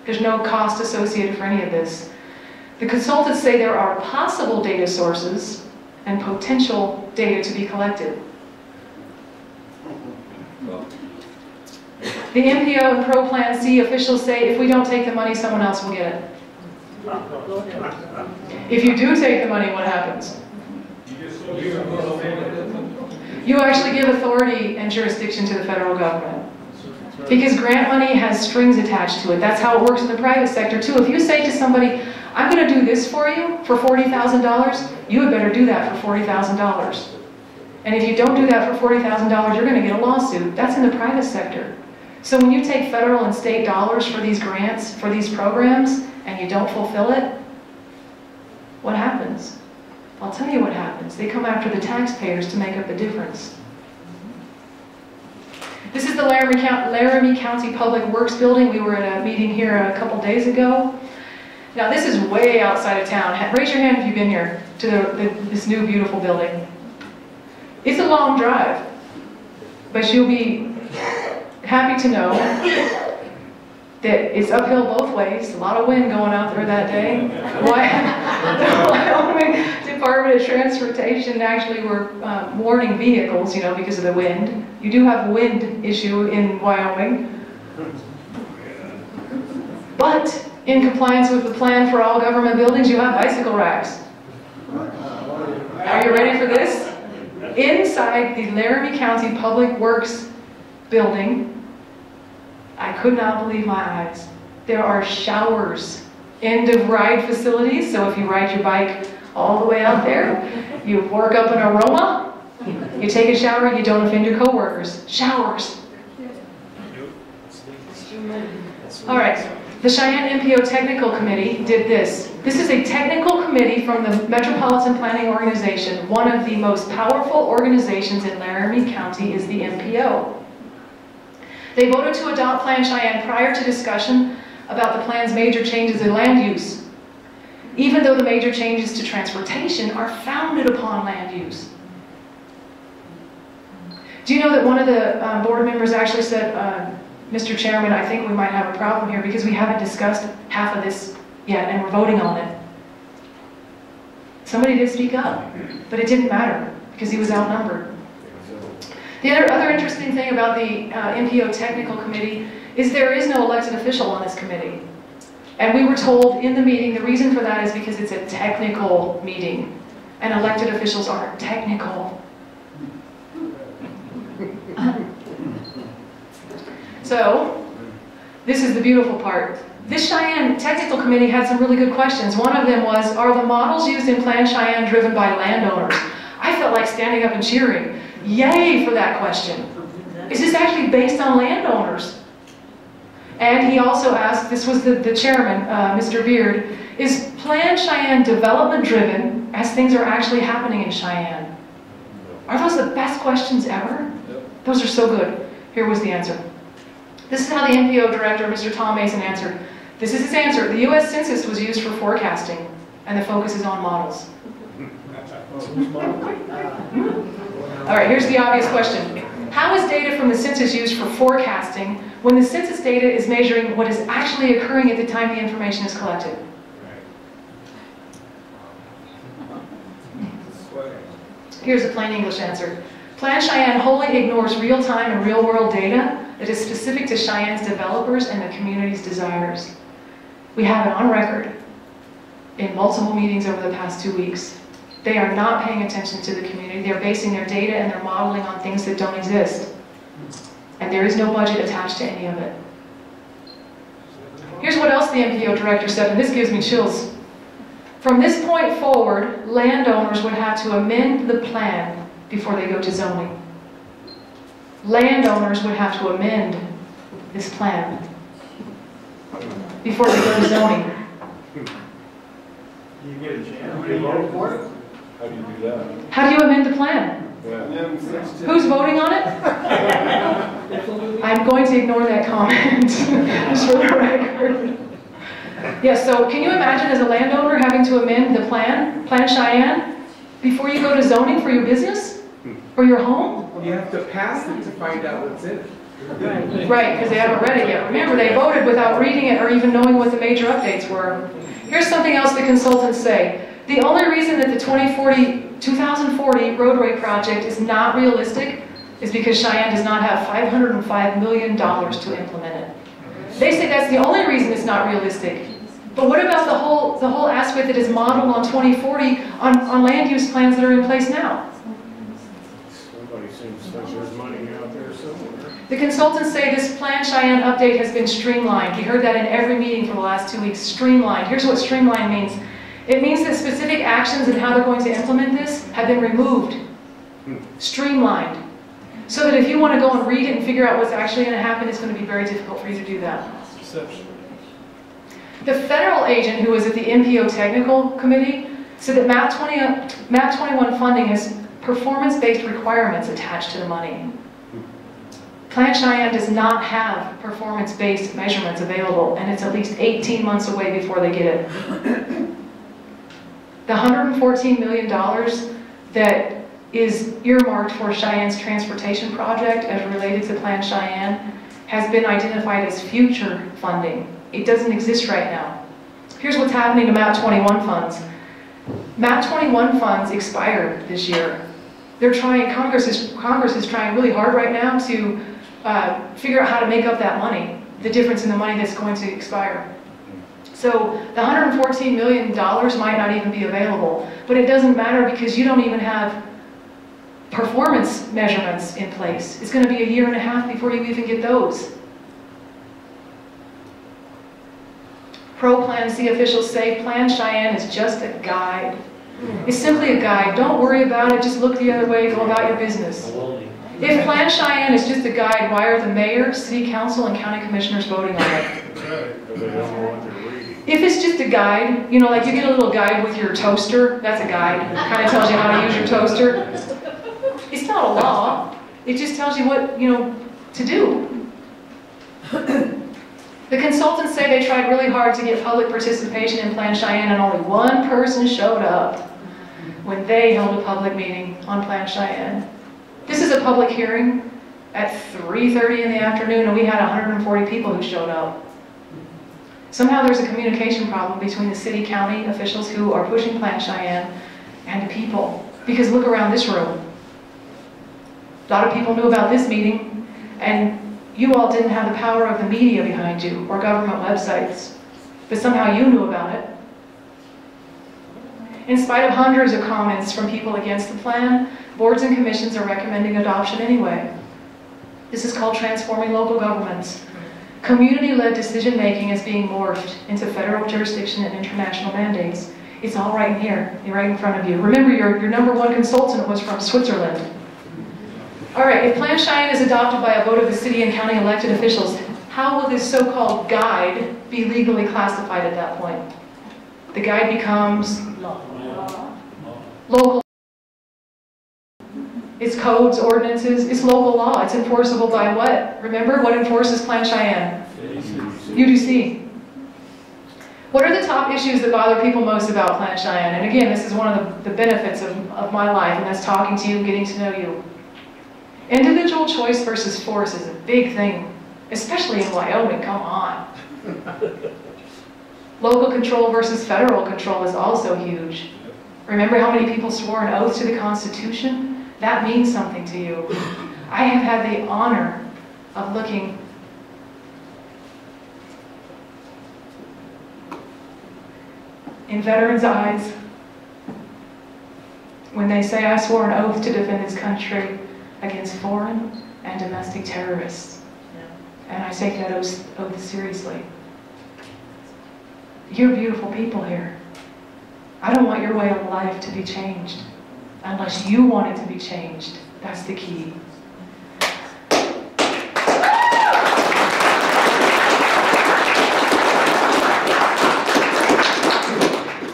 There's no cost associated for any of this. The consultants say there are possible data sources and potential data to be collected. The MPO and Pro-Plan C officials say if we don't take the money, someone else will get it. If you do take the money, what happens? You actually give authority and jurisdiction to the federal government. Because grant money has strings attached to it. That's how it works in the private sector too. If you say to somebody, I'm going to do this for you for $40,000, you had better do that for $40,000. And if you don't do that for $40,000, you're going to get a lawsuit. That's in the private sector. So when you take federal and state dollars for these grants, for these programs, and you don't fulfill it, what happens? I'll tell you what happens. They come after the taxpayers to make up the difference. This is the Laramie County Public Works Building. We were at a meeting here a couple days ago. Now this is way outside of town. Raise your hand if you've been here to this new beautiful building. It's a long drive, but you'll be happy to know that it's uphill both ways. A lot of wind going out there that day. The Wyoming Department of Transportation actually were warning vehicles, because of the wind. You do have a wind issue in Wyoming. But in compliance with the plan for all government buildings, you have bicycle racks. Are you ready for this? Inside the Laramie County Public Works building, I could not believe my eyes. There are showers, end-of-ride facilities, so if you ride your bike all the way out there, you work up an aroma, you take a shower, you don't offend your coworkers. Showers. All right, the Cheyenne MPO Technical Committee did this. This is a technical committee from the Metropolitan Planning Organization. One of the most powerful organizations in Laramie County is the MPO. They voted to adopt Plan Cheyenne prior to discussion about the plan's major changes in land use, even though the major changes to transportation are founded upon land use. Do you know that one of the board members actually said, Mr. Chairman, I think we might have a problem here because we haven't discussed half of this yet and we're voting on it. Somebody did speak up, but it didn't matter because he was outnumbered. The other interesting thing about the MPO Technical Committee is there is no elected official on this committee. And we were told in the meeting the reason for that is because it's a technical meeting and elected officials aren't technical. So, this is the beautiful part. This Cheyenne Technical Committee had some really good questions. One of them was, are the models used in Plan Cheyenne driven by landowners? I felt like standing up and cheering. Yay for that question. Is this actually based on landowners? And he also asked, this was the chairman, Mr. Beard, is Plan Cheyenne development driven as things are actually happening in Cheyenne? Are those the best questions ever? Those are so good. Here was the answer. This is how the MPO director, Mr. Tom Mason, answered. This is his answer. The U.S. Census was used for forecasting, and the focus is on models. All right, here's the obvious question. How is data from the census used for forecasting when the census data is measuring what is actually occurring at the time the information is collected? Here's a plain English answer. Plan Cheyenne wholly ignores real-time and real-world data that is specific to Cheyenne's developers and the community's desires. We have it on record in multiple meetings over the past 2 weeks. They are not paying attention to the community. They're basing their data and their modeling on things that don't exist. And there is no budget attached to any of it. Here's what else the MPO director said, and this gives me chills. From this point forward, landowners would have to amend the plan before they go to zoning. Landowners would have to amend this plan before they go to zoning. You get a chance to vote for it? How do you do that? How do you amend the plan? Yeah. Who's voting on it? I'm going to ignore that comment, just for the record. Yes, so can you imagine as a landowner having to amend the Plan Cheyenne, before you go to zoning for your business or your home? You have to pass it to find out what's in it. Right, because they haven't read it yet. Remember, they voted without reading it or even knowing what the major updates were. Here's something else the consultants say. The only reason that the 2040 roadway project is not realistic is because Cheyenne does not have $505 million to implement it. They say that's the only reason it's not realistic. But what about the whole aspect that is modeled on 2040 on land use plans that are in place now? Somebody seems to think there's money out there somewhere. The consultants say this Plan Cheyenne update has been streamlined. We heard that in every meeting for the last 2 weeks. Streamlined. Here's what streamlined means. It means that specific actions and how they're going to implement this have been removed. Streamlined. So that if you want to go and read it and figure out what's actually going to happen, it's going to be very difficult for you to do that. The federal agent who was at the MPO Technical Committee said that MAP 21 funding has performance-based requirements attached to the money. Plan Cheyenne does not have performance-based measurements available, and it's at least 18 months away before they get it. The $114 million that is earmarked for Cheyenne's transportation project as related to Plan Cheyenne has been identified as future funding. It doesn't exist right now. Here's what's happening to MAP 21 funds. MAP 21 funds expired this year. They're trying, Congress is trying really hard right now to figure out how to make up that money, the difference in the money that's going to expire. So the $114 million might not even be available, but it doesn't matter because you don't even have performance measurements in place. It's going to be a year and a half before you even get those. Pro-Plan C officials say Plan Cheyenne is just a guide. It's simply a guide. Don't worry about it. Just look the other way. Go about your business. If Plan Cheyenne is just a guide, why are the mayor, city council, and county commissioners voting on it? They don't know what they're reading. If it's just a guide, you know, like you get a little guide with your toaster, that's a guide. It kind of tells you how to use your toaster. It's not a law. It just tells you what, you know, to do. The consultants say they tried really hard to get public participation in Plan Cheyenne, and only one person showed up when they held a public meeting on Plan Cheyenne. This is a public hearing at 3:30 in the afternoon, and we had 140 people who showed up. Somehow there's a communication problem between the city county officials who are pushing Plan Cheyenne and the people. Because look around this room. A lot of people knew about this meeting, and you all didn't have the power of the media behind you or government websites, but somehow you knew about it. In spite of hundreds of comments from people against the plan, boards and commissions are recommending adoption anyway. This is called transforming local governments. Community-led decision-making is being morphed into federal jurisdiction and international mandates. It's all right in here, right in front of you. Remember, your number one consultant was from Switzerland. All right, if Plan Cheyenne is adopted by a vote of the city and county elected officials, how will this so-called guide be legally classified at that point? The guide becomes local. It's codes, ordinances, it's local law. It's enforceable by what? Remember, what enforces Plan Cheyenne? UDC. What are the top issues that bother people most about Plan Cheyenne? And again, this is one of the benefits of my life, and that's talking to you and getting to know you. Individual choice versus force is a big thing, especially in Wyoming, come on. Local control versus federal control is also huge. Remember how many people swore an oath to the Constitution? That means something to you. I have had the honor of looking in veterans' eyes when they say, I swore an oath to defend this country against foreign and domestic terrorists. And I take that oath seriously. You're beautiful people here. I don't want your way of life to be changed unless you want it to be changed. That's the key.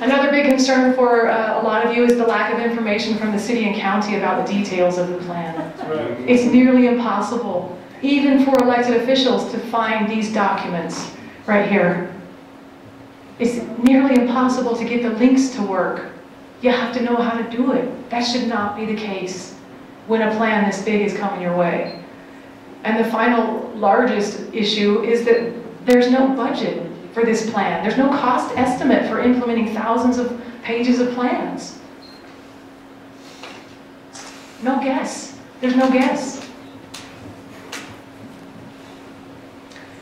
Another big concern for a lot of you is the lack of information from the city and county about the details of the plan. It's nearly impossible, even for elected officials, to find these documents right here. It's nearly impossible to get the links to work. You have to know how to do it. That should not be the case when a plan this big is coming your way. And the final largest issue is that there's no budget for this plan. There's no cost estimate for implementing thousands of pages of plans. No guess. There's no guess.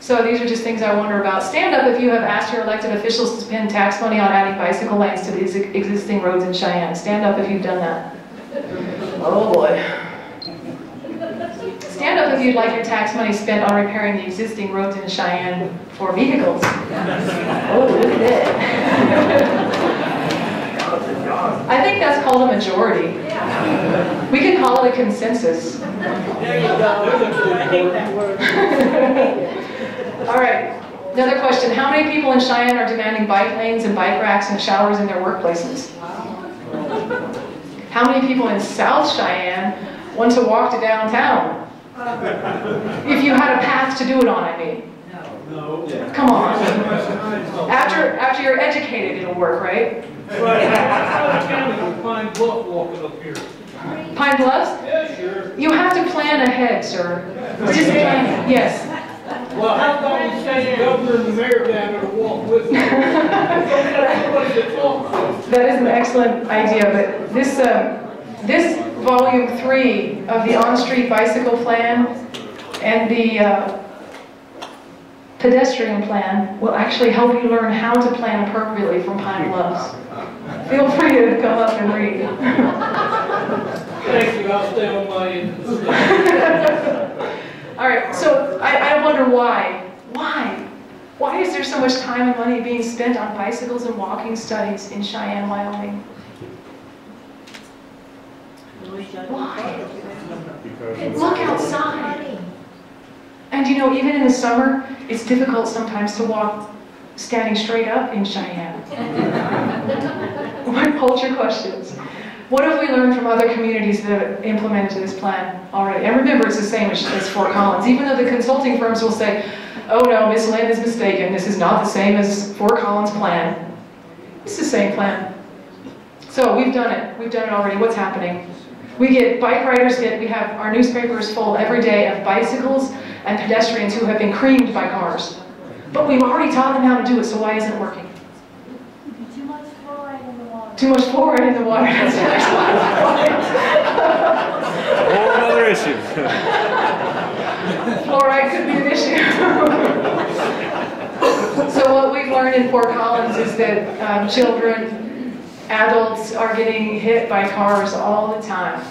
So these are just things I wonder about. Stand up if you have asked your elected officials to spend tax money on adding bicycle lanes to these existing roads in Cheyenne. Stand up if you've done that. Oh boy. Stand up if you'd like your tax money spent on repairing the existing roads in Cheyenne for vehicles. Oh, look at that. I think that's called a majority. We could call it a consensus. There you go. I hate that word. All right, another question. How many people in Cheyenne are demanding bike lanes and bike racks and showers in their workplaces? How many people in South Cheyenne want to walk to downtown? If you had a path to do it on, I mean. No. Come on. After you're educated, it'll work, right? Right. South County with Pine Bluff walking up here. Pine Bluffs? Yeah, sure. You have to plan ahead, sir. Just plan. Yes. Well, how about we send the governor and the mayor down there to walk with them? Don't have somebody to talk to. That is an excellent idea, but this volume 3 of the on-street bicycle plan and the pedestrian plan will actually help you learn how to plan appropriately from Pine Bluffs. Feel free to come up and read. Thank you, I'll stay on my end. All right, so I wonder why. Why is there so much time and money being spent on bicycles and walking studies in Cheyenne, Wyoming? Why? Look outside. And you know, even in the summer, it's difficult sometimes to walk standing straight up in Cheyenne. Hold your questions. What have we learned from other communities that have implemented this plan already? And remember, it's the same as Fort Collins. Even though the consulting firms will say, oh no, Ms. Lynne is mistaken. This is not the same as Fort Collins plan. It's the same plan. So we've done it. We've done it already. What's happening? We get bike riders, we have our newspapers full every day of bicycles and pedestrians who have been creamed by cars. But we've already taught them how to do it, so why isn't it working? Too much fluoride in the water. Too much fluoride in the water. That's Whole other issue. Fluoride could be an issue. So what we've learned in Fort Collins is that children, adults are getting hit by cars all the time.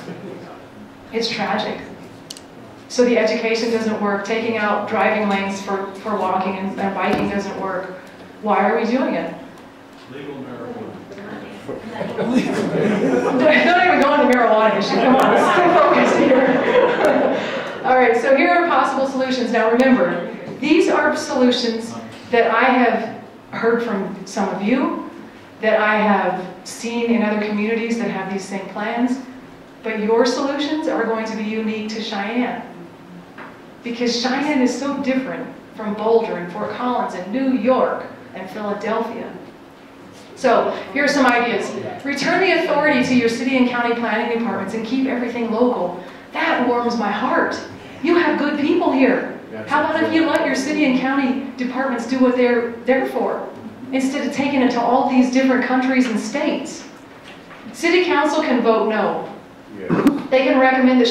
It's tragic. So the education doesn't work. Taking out driving lanes for walking and biking doesn't work. Why are we doing it? Legal marijuana. Don't even go into marijuana issue. Come on, let's stay focused here. All right, so here are possible solutions. Now remember, these are solutions that I have heard from some of you, that I have seen in other communities that have these same plans, but your solutions are going to be unique to Cheyenne. Because Cheyenne is so different from Boulder and Fort Collins and New York and Philadelphia. So here are some ideas. Return the authority to your city and county planning departments and keep everything local. That warms my heart. You have good people here. How about if you let your city and county departments do what they're there for, instead of taking it to all these different countries and states? City council can vote no. They can recommend that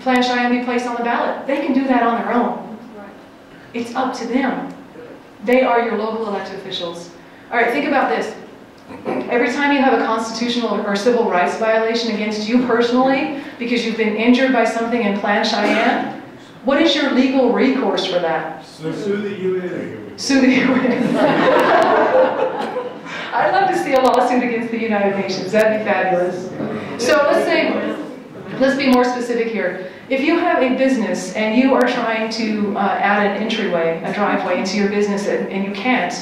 PlanCheyenne be placed on the ballot. They can do that on their own. It's up to them. They are your local elected officials. All right, think about this. Every time you have a constitutional or civil rights violation against you personally, because you've been injured by something in PlanCheyenne, what is your legal recourse for that? Sue the UN. Sue the UN. I'd love to see a lawsuit against the United Nations. That'd be fabulous. So let's be more specific here. If you have a business and you are trying to add an entryway, a driveway into your business and you can't,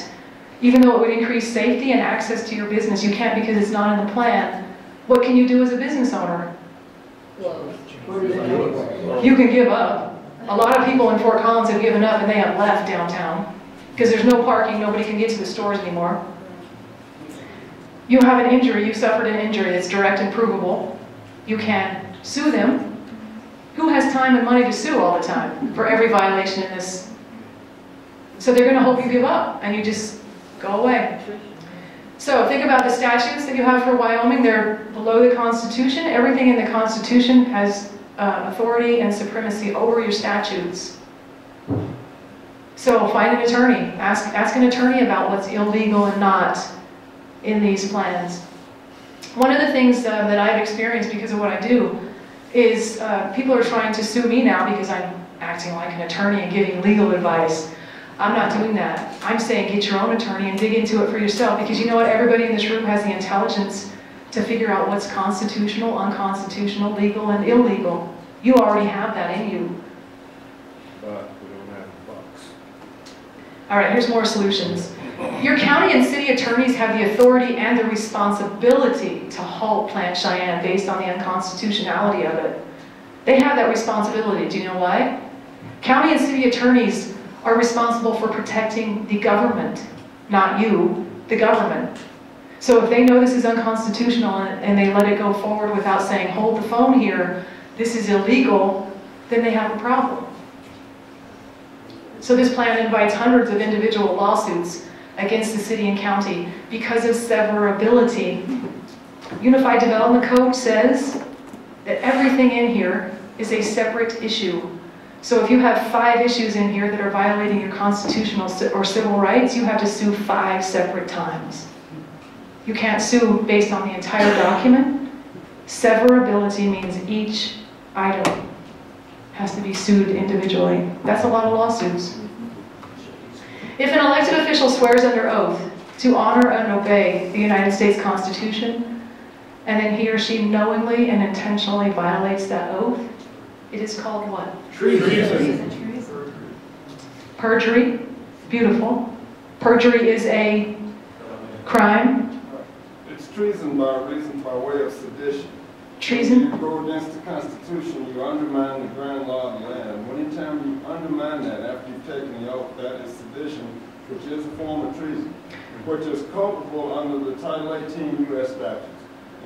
even though it would increase safety and access to your business, you can't because it's not in the plan, what can you do as a business owner? You can give up. A lot of people in Fort Collins have given up and they have left downtown because there's no parking, nobody can get to the stores anymore. You have an injury, you suffered an injury that's direct and provable. You can sue them. Who has time and money to sue all the time for every violation in this? So they're going to hope you give up and you just go away. So think about the statutes that you have for Wyoming. They're below the Constitution. Everything in the Constitution has authority and supremacy over your statutes. So find an attorney. Ask an attorney about what's illegal and not in these plans. One of the things that I've experienced because of what I do is people are trying to sue me now because I'm acting like an attorney and giving legal advice. I'm not doing that. I'm saying get your own attorney and dig into it for yourself, because you know what? Everybody in this room has the intelligence to figure out what's constitutional, unconstitutional, legal, and illegal. You already have that in you. But we don't have the bucks. All right, here's more solutions. Your county and city attorneys have the authority and the responsibility to halt PlanCheyenne based on the unconstitutionality of it. They have that responsibility. Do you know why? County and city attorneys are responsible for protecting the government, not you, the government. So if they know this is unconstitutional and they let it go forward without saying, hold the phone here, this is illegal, then they have a problem. So this plan invites hundreds of individual lawsuits against the city and county because of severability. Unified Development Code says that everything in here is a separate issue. So if you have 5 issues in here that are violating your constitutional or civil rights, you have to sue 5 separate times. You can't sue based on the entire document. Severability means each item has to be sued individually. That's a lot of lawsuits. If an elected official swears under oath to honor and obey the United States Constitution, and then he or she knowingly and intentionally violates that oath, it is called what? Treason. Perjury. Beautiful. Perjury is a crime. It's treason by reason by way of sedition. Treason. You go against the Constitution, you undermine the grand law of the land. Anytime you undermine that after you've taken the oath, that is sedition, which is a form of treason, which is culpable under the Title 18 U.S. statutes.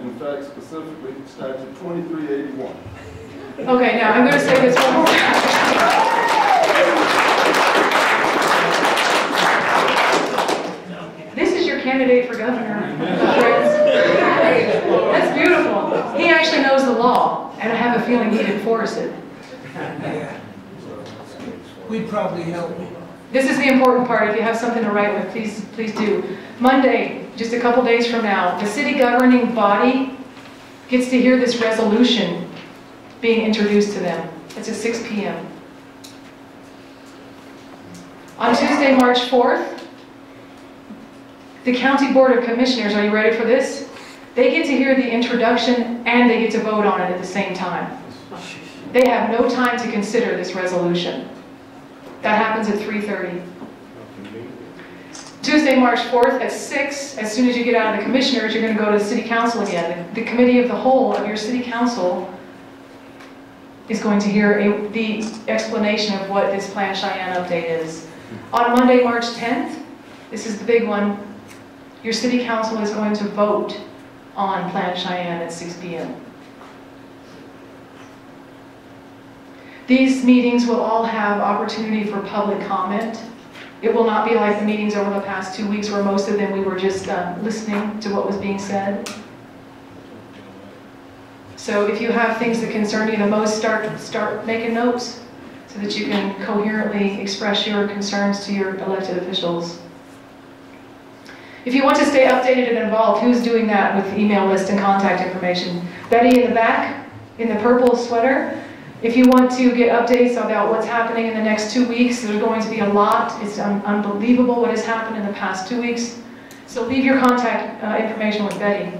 In fact, specifically, Statute 2381. Okay, now I'm going to say this one more time. This is your candidate for governor, friends. That's beautiful. He actually knows the law, and I have a feeling he'd enforce it. We'd probably help you. This is the important part. If you have something to write with, please do. Monday, just a couple days from now, the city governing body gets to hear this resolution being introduced to them. It's at 6 p.m. On Tuesday, March 4th, the County Board of Commissioners, are you ready for this? They get to hear the introduction and they get to vote on it at the same time. They have no time to consider this resolution. That happens at 3:30. Tuesday, March 4th at 6, as soon as you get out of the commissioners, you're going to go to the city council again. The committee of the whole of your city council is going to hear the explanation of what this PlanCheyenne update is. On Monday, March 10th, this is the big one, your city council is going to vote on PlanCheyenne at 6 p.m. These meetings will all have opportunity for public comment. It will not be like the meetings over the past 2 weeks where most of them we were just listening to what was being said. So if you have things that concern you the most, start making notes so that you can coherently express your concerns to your elected officials. If you want to stay updated and involved, who's doing that with the email list and contact information? Betty in the back, in the purple sweater. If you want to get updates about what's happening in the next 2 weeks, there's going to be a lot. It's unbelievable what has happened in the past 2 weeks. So leave your contact information with Betty.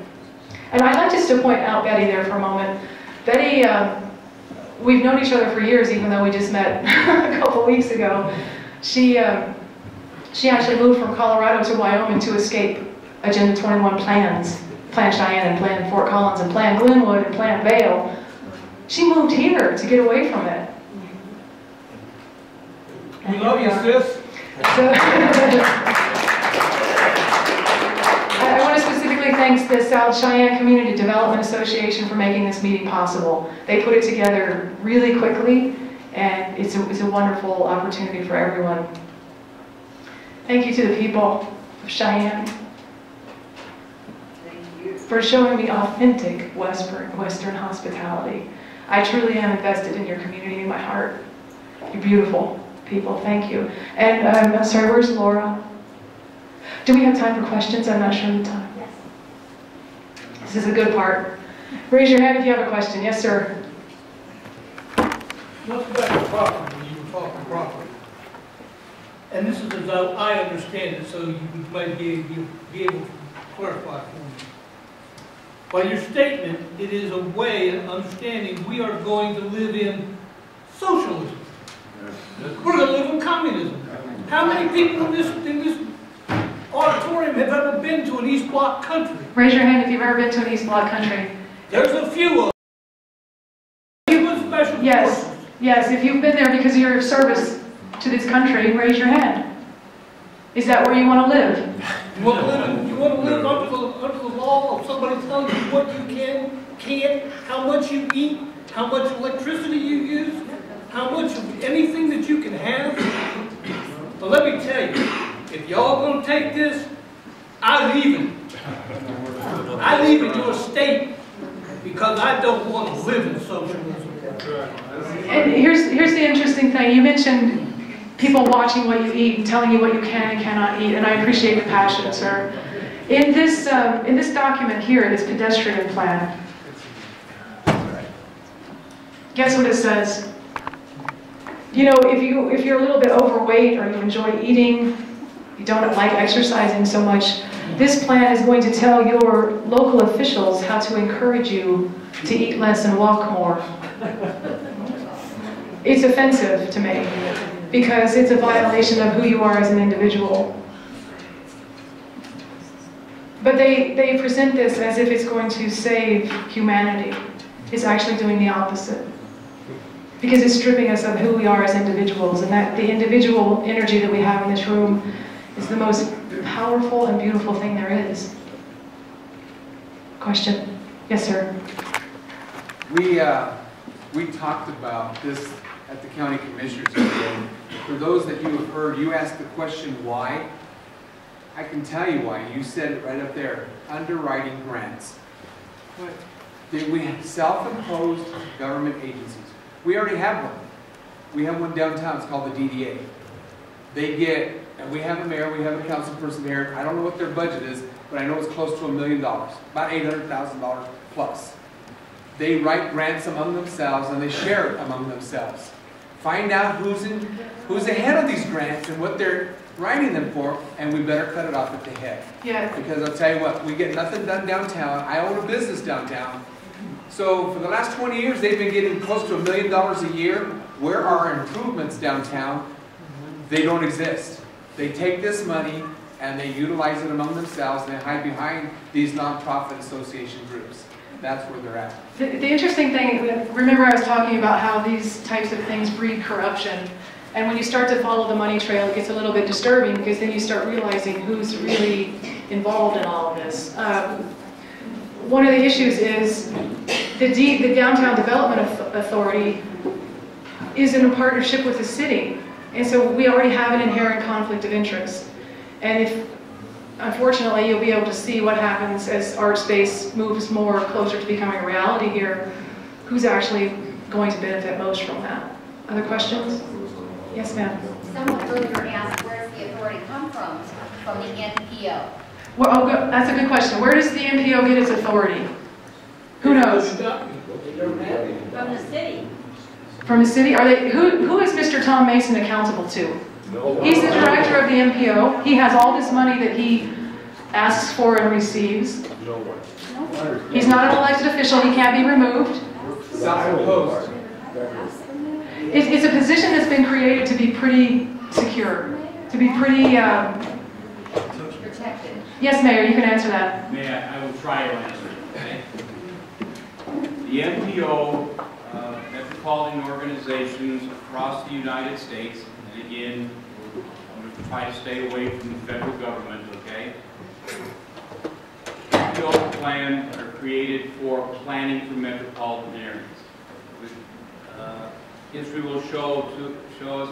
And I'd like just to point out Betty there for a moment. Betty, we've known each other for years, even though we just met a couple weeks ago. She actually moved from Colorado to Wyoming to escape Agenda 21 plans, Plan Cheyenne and Plan Fort Collins and Plan Glenwood and Plan Vale. She moved here to get away from it. We love you, sis. So, I want to specifically thank the South Cheyenne Community Development Association for making this meeting possible. They put it together really quickly, and it's a wonderful opportunity for everyone. Thank you to the people of Cheyenne for showing me authentic Western hospitality. I truly am invested in your community in my heart. You're beautiful people, thank you. And I'm sorry, where's Laura? Do we have time for questions? I'm not sure of the time. Yes. This is a good part. Raise your hand if you have a question. Yes, sir. Let's go back to property, when you were talking property. And this is as I understand it, so you might be able to clarify for me. By your statement, it is a way of understanding we are going to live in socialism. We're going to live in communism. How many people in this auditorium have ever been to an East Bloc country? Raise your hand if you've ever been to an East Bloc country. There's a few of them. Special Yes, forces. yes. If you've been there because of your service to this country, raise your hand. Is that where you want to live? You want to live under the law of somebody telling you what you can't, how much you eat, how much electricity you use, how much of anything that you can have? But let me tell you, if y'all gonna take this, I leave it. I leave it to a state because I don't want to live in socialism. And here's the interesting thing. you mentioned people watching what you eat and telling you what you can and cannot eat, and I appreciate the passion, sir. In this document here, this pedestrian plan, guess what it says? You know, if you're a little bit overweight or you enjoy eating, you don't like exercising so much, this plan is going to tell your local officials how to encourage you to eat less and walk more. It's offensive to me because it's a violation of who you are as an individual. But they present this as if it's going to save humanity. It's actually doing the opposite. Because it's stripping us of who we are as individuals, and that the individual energy that we have in this room is the most powerful and beautiful thing there is. Question? Yes, sir. We talked about this at the county commissioners meeting. For those that you have heard, you asked the question why. I can tell you why. You said it right up there. Underwriting grants. We have self-imposed government agencies. We already have one. We have one downtown. It's called the DDA. They get, and we have a mayor, we have a council person here. I don't know what their budget is, but I know it's close to $1 million, about $800,000 plus. They write grants among themselves and they share it among themselves. Find out who's ahead of these grants and what they're writing them for, and we better cut it off at the head. Yeah. Because I'll tell you what, we get nothing done downtown. I own a business downtown. So for the last 20 years, they've been getting close to $1 million a year. Where are improvements downtown? They don't exist. They take this money and they utilize it among themselves and they hide behind these nonprofit association groups. That's where they're at. The interesting thing, remember I was talking about how these types of things breed corruption. And when you start to follow the money trail, it gets a little bit disturbing because then you start realizing who's really involved in all of this. One of the issues is the Downtown Development Authority is in a partnership with the city. And so we already have an inherent conflict of interest. And unfortunately, you'll be able to see what happens as art space moves more closer to becoming a reality here, who's actually going to benefit most from that. Other questions? Yes, ma'am. Someone earlier asked, where does the authority come from? From the NPO. Well, that's a good question. Where does the NPO get its authority? Who knows? From the city. From the city? Are they? Who is Mr. Tom Mason accountable to? He's the director of the NPO. He has all this money that he asks for and receives. He's not an elected official. He can't be removed. Self-imposed. It's a position that's been created to be pretty secure, to be pretty Protected. Yes, Mayor, you can answer that. May I will try to answer it, okay? The NPO, metropolitan organizations across the United States, and again, I'm going to try to stay away from the federal government, okay? NPO plans are created for planning for metropolitan areas. History will show us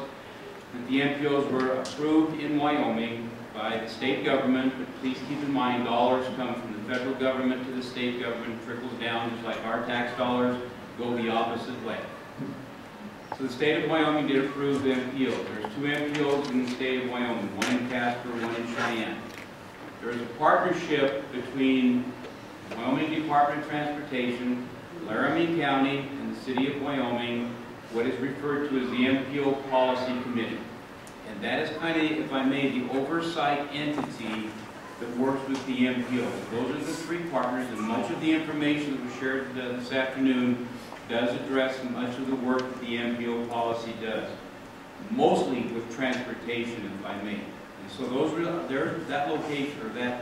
that the NPOs were approved in Wyoming by the state government, but please keep in mind dollars come from the federal government to the state government, trickles down just like our tax dollars go the opposite way. So the state of Wyoming did approve the NPO. There's 2 NPOs in the state of Wyoming, one in Casper, one in Cheyenne. There is a partnership between the Wyoming Department of Transportation, Laramie County, and the city of Wyoming, what is referred to as the NPO Policy Committee. And that is kind of, if I may, the oversight entity that works with the NPO. Those are the 3 partners, and much of the information that was shared this afternoon does address much of the work that the NPO policy does, mostly with transportation, if I may. And so that location, or that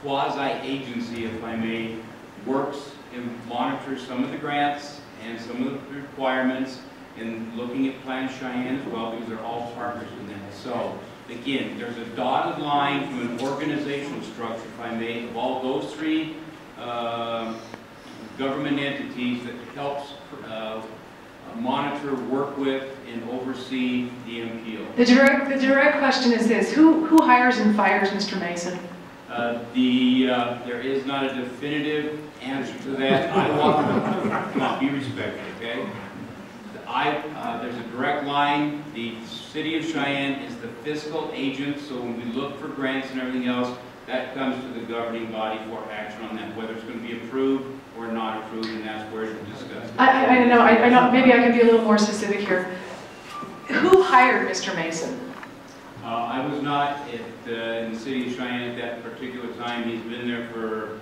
quasi-agency, if I may, works and monitors some of the grants and some of the requirements, and looking at PlanCheyenne as well, because they're all partners in that. So, again, there's a dotted line from an organizational structure, if I may, of all those 3 government entities that helps monitor, work with, and oversee the NPO. The direct question is this: Who hires and fires Mr. Mason? There is not a definitive answer to that. Come on, be respectful, okay? there's a direct line. The city of Cheyenne is the fiscal agent, so when we look for grants and everything else, that comes to the governing body for action on that, whether it's going to be approved or not approved, and that's where it's discussed. I know, maybe I can be a little more specific here. Who hired Mr. Mason? I was not in the city of Cheyenne at that particular time. He's been there for,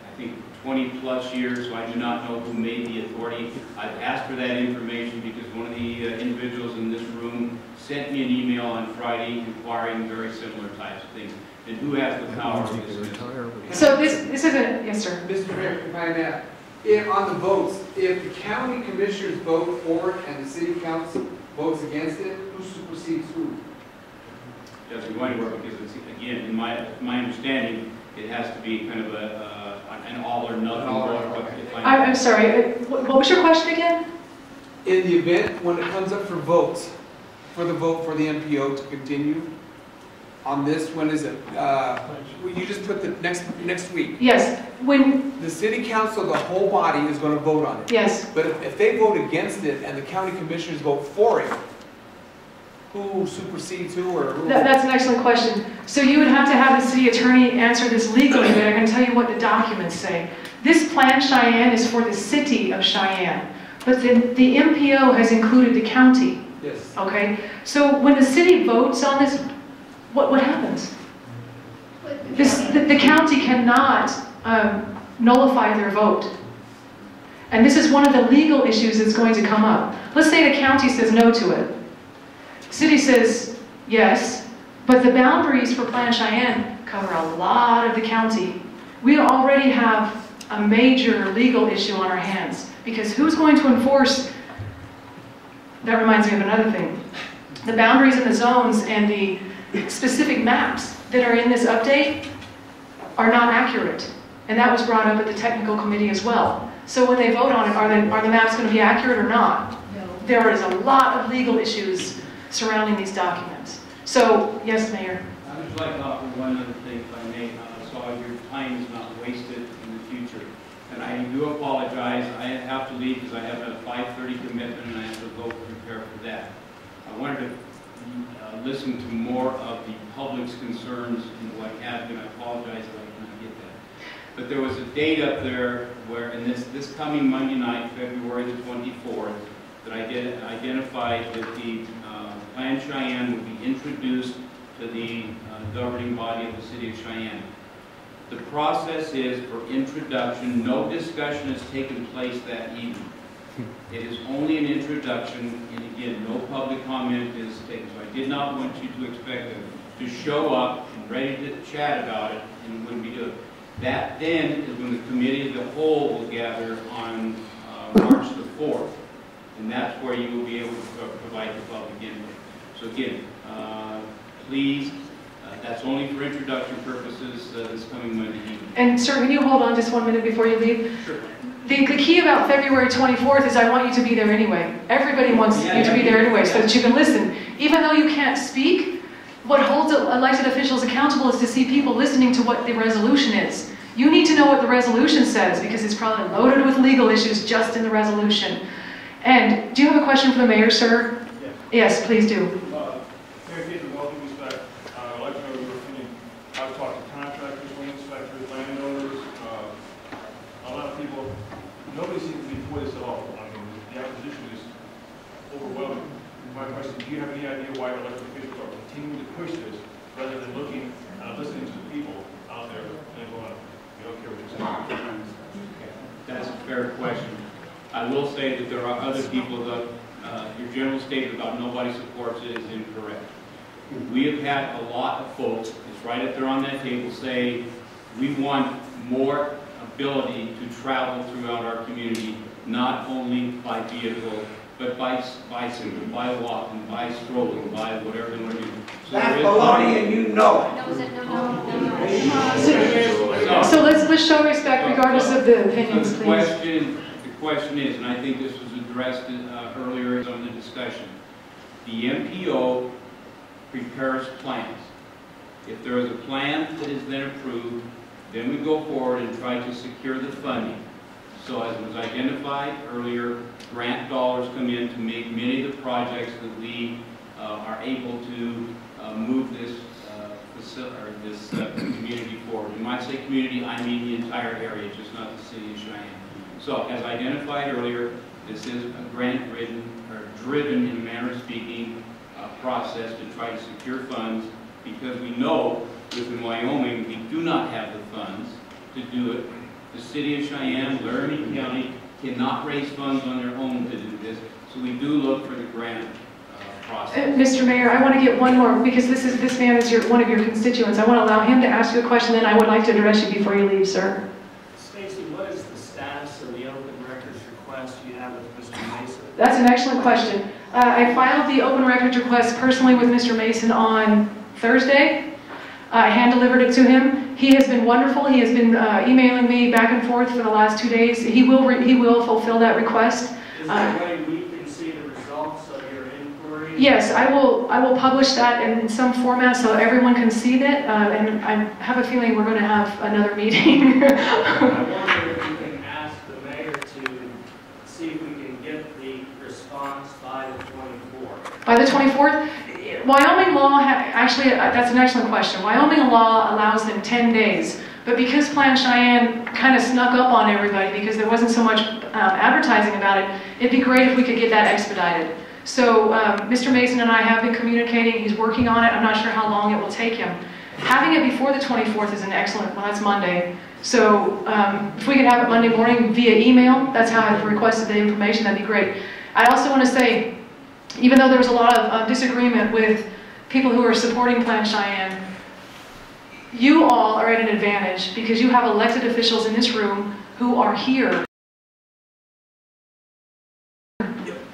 I think, 20 plus years, so I do not know who made the authority. I've asked for that information because one of the individuals in this room sent me an email on Friday inquiring very similar types of things. And who has the power to dismiss? So this isn't, yes sir. Mr. Mayor, if I may, if on the votes, if the county commissioners vote for it and the city council votes against it, who supersedes who? Doesn't go anywhere because it's, again, in my understanding, it has to be kind of an all or nothing vote. I'm sorry, what was your question again? In the event when it comes up for votes, for the vote for the MPO to continue on this, when is it? You just put the next week. Yes, when the city council, the whole body is going to vote on it. Yes. But if they vote against it and the county commissioners vote for it, who supersedes who, or who? That's an excellent question. So you would have to have the city attorney answer this legally, but I can tell you what the documents say. This Plan Cheyenne is for the city of Cheyenne, but the MPO has included the county. Yes. Okay. So when the city votes on this, what happens? The county cannot nullify their vote. And this is one of the legal issues that's going to come up. Let's say the county says no to it. City says yes, but the boundaries for Plan Cheyenne cover a lot of the county. We already have a major legal issue on our hands because who's going to enforce? That reminds me of another thing. The boundaries and the zones and the specific maps that are in this update are not accurate. And that was brought up at the technical committee as well. So when they vote on it, are the maps going to be accurate or not? No. There is a lot of legal issues surrounding these documents. So, yes, Mayor. I would like to offer one other thing, if I may, so your time is not wasted in the future. And I do apologize. I have to leave because I have a 5:30 commitment and I have to go prepare for that. I wanted to listen to more of the public's concerns and what have you, and I apologize that I cannot get that. But there was a date up there where, in this coming Monday night, February the 24th, that I did identify that the Plan Cheyenne would be introduced to the governing body of the city of Cheyenne. The process is for introduction. No discussion has taken place that evening. It is only an introduction, and again, no public comment is taken. So I did not want you to expect them to show up and ready to chat about it, and wouldn't be doing. That then is when the committee of the whole will gather on March the 4th, and that's where you will be able to provide the public input. So again, please, that's only for introduction purposes this coming Monday evening. And sir, can you hold on just 1 minute before you leave? Sure. The key about February 24th is I want you to be there anyway. Everybody wants you to be there anyway so that you can listen. Even though you can't speak, what holds elected officials accountable is to see people listening to what the resolution is. You need to know what the resolution says because it's probably loaded with legal issues just in the resolution. And do you have a question for the mayor, sir? Yes. Yes, please do. Mayor Kaysen, with all due respect, I'd like to know your opinion. I've talked to contractors, land inspectors, landowners, a lot of people. Nobody seems to be for this at all. I mean, the opposition is overwhelming. My question, do you have any idea why elected officials are continuing to push this rather than looking, listening to the people out there and going, we don't care what you're saying? That's a fair question. I will say that there are other people that your general statement about nobody supports it is incorrect. We have had a lot of folks, it's right up there on that table, say we want more ability to travel throughout our community, not only by vehicle, but by bicycle, by walking, by strolling, by whatever they want to do. So that's baloney, and you know it. So let's show respect regardless of the opinions, please. The question is, and I think this was addressed earlier in some of the discussion, the MPO prepares plans. If there is a plan that is then approved, then we go forward and try to secure the funding. So as was identified earlier, grant dollars come in to make many of the projects that we are able to move this community forward. When I say community, I mean the entire area, just not the city of Cheyenne. So as identified earlier, this is a grant-driven, in a manner of speaking, process to try to secure funds, because we know within Wyoming we do not have the funds to do it. The city of Cheyenne, Laramie County, cannot raise funds on their own to do this, so we do look for the grant process. Mr. Mayor, I want to get one more, because this man is one of your constituents. I want to allow him to ask you a question, then I would like to address you before you leave, sir. Stacy, what is the status of the open records request you have with Mr. Mason? That's an excellent question. I filed the open records request personally with Mr. Mason on Thursday. I hand-delivered it to him. He has been wonderful. He has been emailing me back and forth for the last 2 days. He will fulfill that request. Is there a way we can see the results of your inquiry? Yes, I will publish that in some format so everyone can see that. And I have a feeling we're going to have another meeting. I wonder if you can ask the mayor to see if we can get the response by the 24th. By the 24th? Wyoming law, actually, that's an excellent question. Wyoming law allows them 10 days. But because PlanCheyenne kind of snuck up on everybody because there wasn't so much advertising about it, it'd be great if we could get that expedited. So Mr. Mason and I have been communicating. He's working on it. I'm not sure how long it will take him. Having it before the 24th is an excellent, well, that's Monday. So if we could have it Monday morning via email, that's how I've requested the information, that'd be great. I also want to say, even though there was a lot of disagreement with people who are supporting PlanCheyenne, you all are at an advantage because you have elected officials in this room who are here.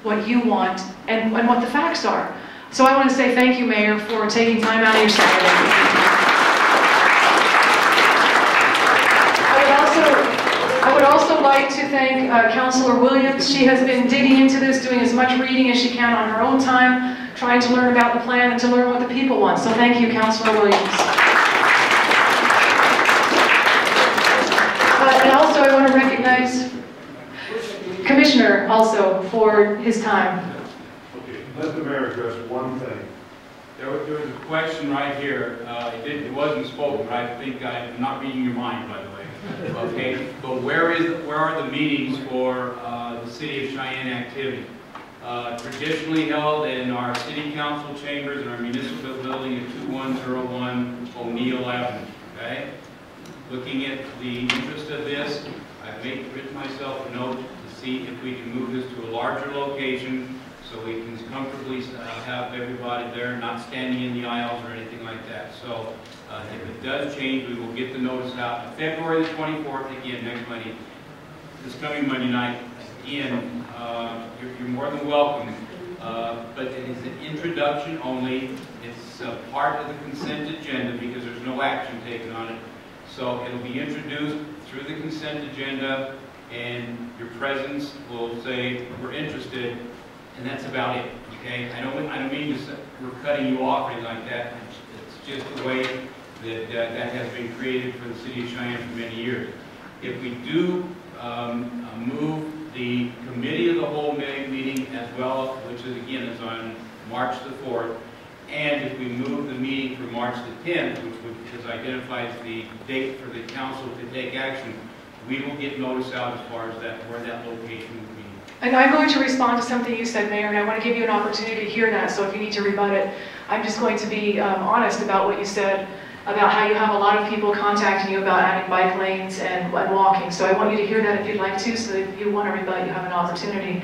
What you want and what the facts are. So I want to say thank you, Mayor, for taking time out of your Saturday. I would also like to thank Councilor Williams. She has been digging into this, doing as much reading as she can on her own time, trying to learn about the plan and to learn what the people want. So thank you, Councilor Williams. And also I want to recognize Commissioner also for his time. Okay, let the mayor address one thing. There was a question right here. It wasn't spoken, but I think I'm not reading your mind, by the way. Okay, but where are the meetings for the City of Cheyenne activity? Traditionally held in our City Council chambers in our municipal building at 2101 O'Neill Avenue. Okay, looking at the interest of this, I've written myself a note to see if we can move this to a larger location so we can comfortably have everybody there, not standing in the aisles or anything like that. So if it does change, we will get the notice out. February the 24th, again, next Monday, this coming Monday night, again, you're more than welcome. But it is an introduction only. It's part of the consent agenda because there's no action taken on it. So it'll be introduced through the consent agenda, and your presence will say, we're interested, and that's about it, okay? I don't mean to say we're cutting you off or anything like that. It's just the way that that has been created for the City of Cheyenne for many years. If we do move the Committee of the Whole meeting as well, which is again is on March the 4th, and if we move the meeting for March the 10th, which identifies the date for the council to take action, we will get notice out as far as where that location will be. And I'm going to respond to something you said, Mayor, and I want to give you an opportunity to hear that, so if you need to rebut it, I'm just going to be honest about what you said, about how you have a lot of people contacting you about adding bike lanes and walking. So I want you to hear that if you'd like to, so that if you want to rebut, you have an opportunity.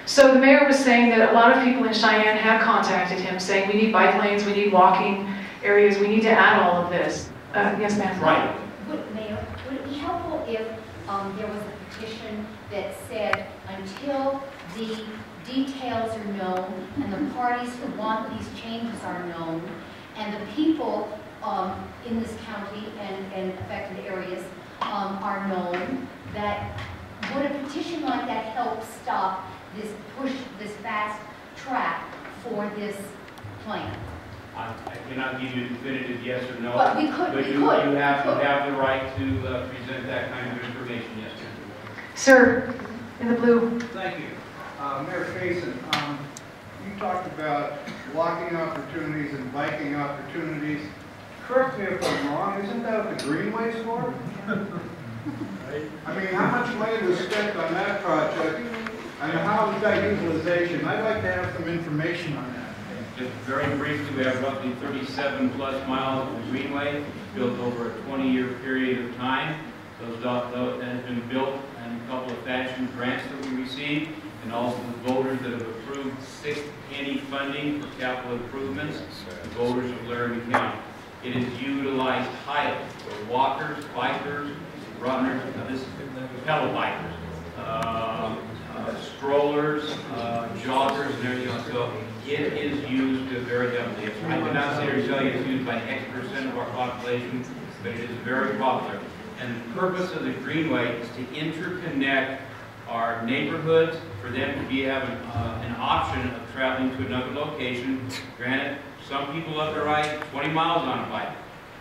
So the mayor was saying that a lot of people in Cheyenne have contacted him, saying we need bike lanes, we need walking areas, we need to add all of this. Yes, ma'am. Right. Mayor, would it be helpful if there was a petition that said until the details are known and the parties who want these changes are known and the people in this county and affected areas are known, that would a petition like that help stop this push, this fast track for this plan? I cannot give you a definitive yes or no. But you have the right to present that kind of information, yes, ma'am. Sir, in the blue. Thank you. Mayor Kaysen, you talked about walking opportunities and biking opportunities. Correct me if I'm wrong, isn't that what the Greenway's for? I mean, how much money was spent on that project, and how is that utilization? I'd like to have some information on that. Just very briefly, we have roughly 37 plus miles of greenway built over a 20-year period of time. That has been built in a couple of fashion grants that we received, and also the voters that have approved 6th penny funding for capital improvements, the voters of Laramie County. It is utilized highly for walkers, bikers, runners, pedal bikers, strollers, joggers, and everything else. So it is used very heavily. I cannot say or tell you it's used by X% of our population, but it is very popular. And the purpose of the Greenway is to interconnect our neighborhoods for them to have an option of traveling to another location. Granted, some people love to ride 20 miles on a bike.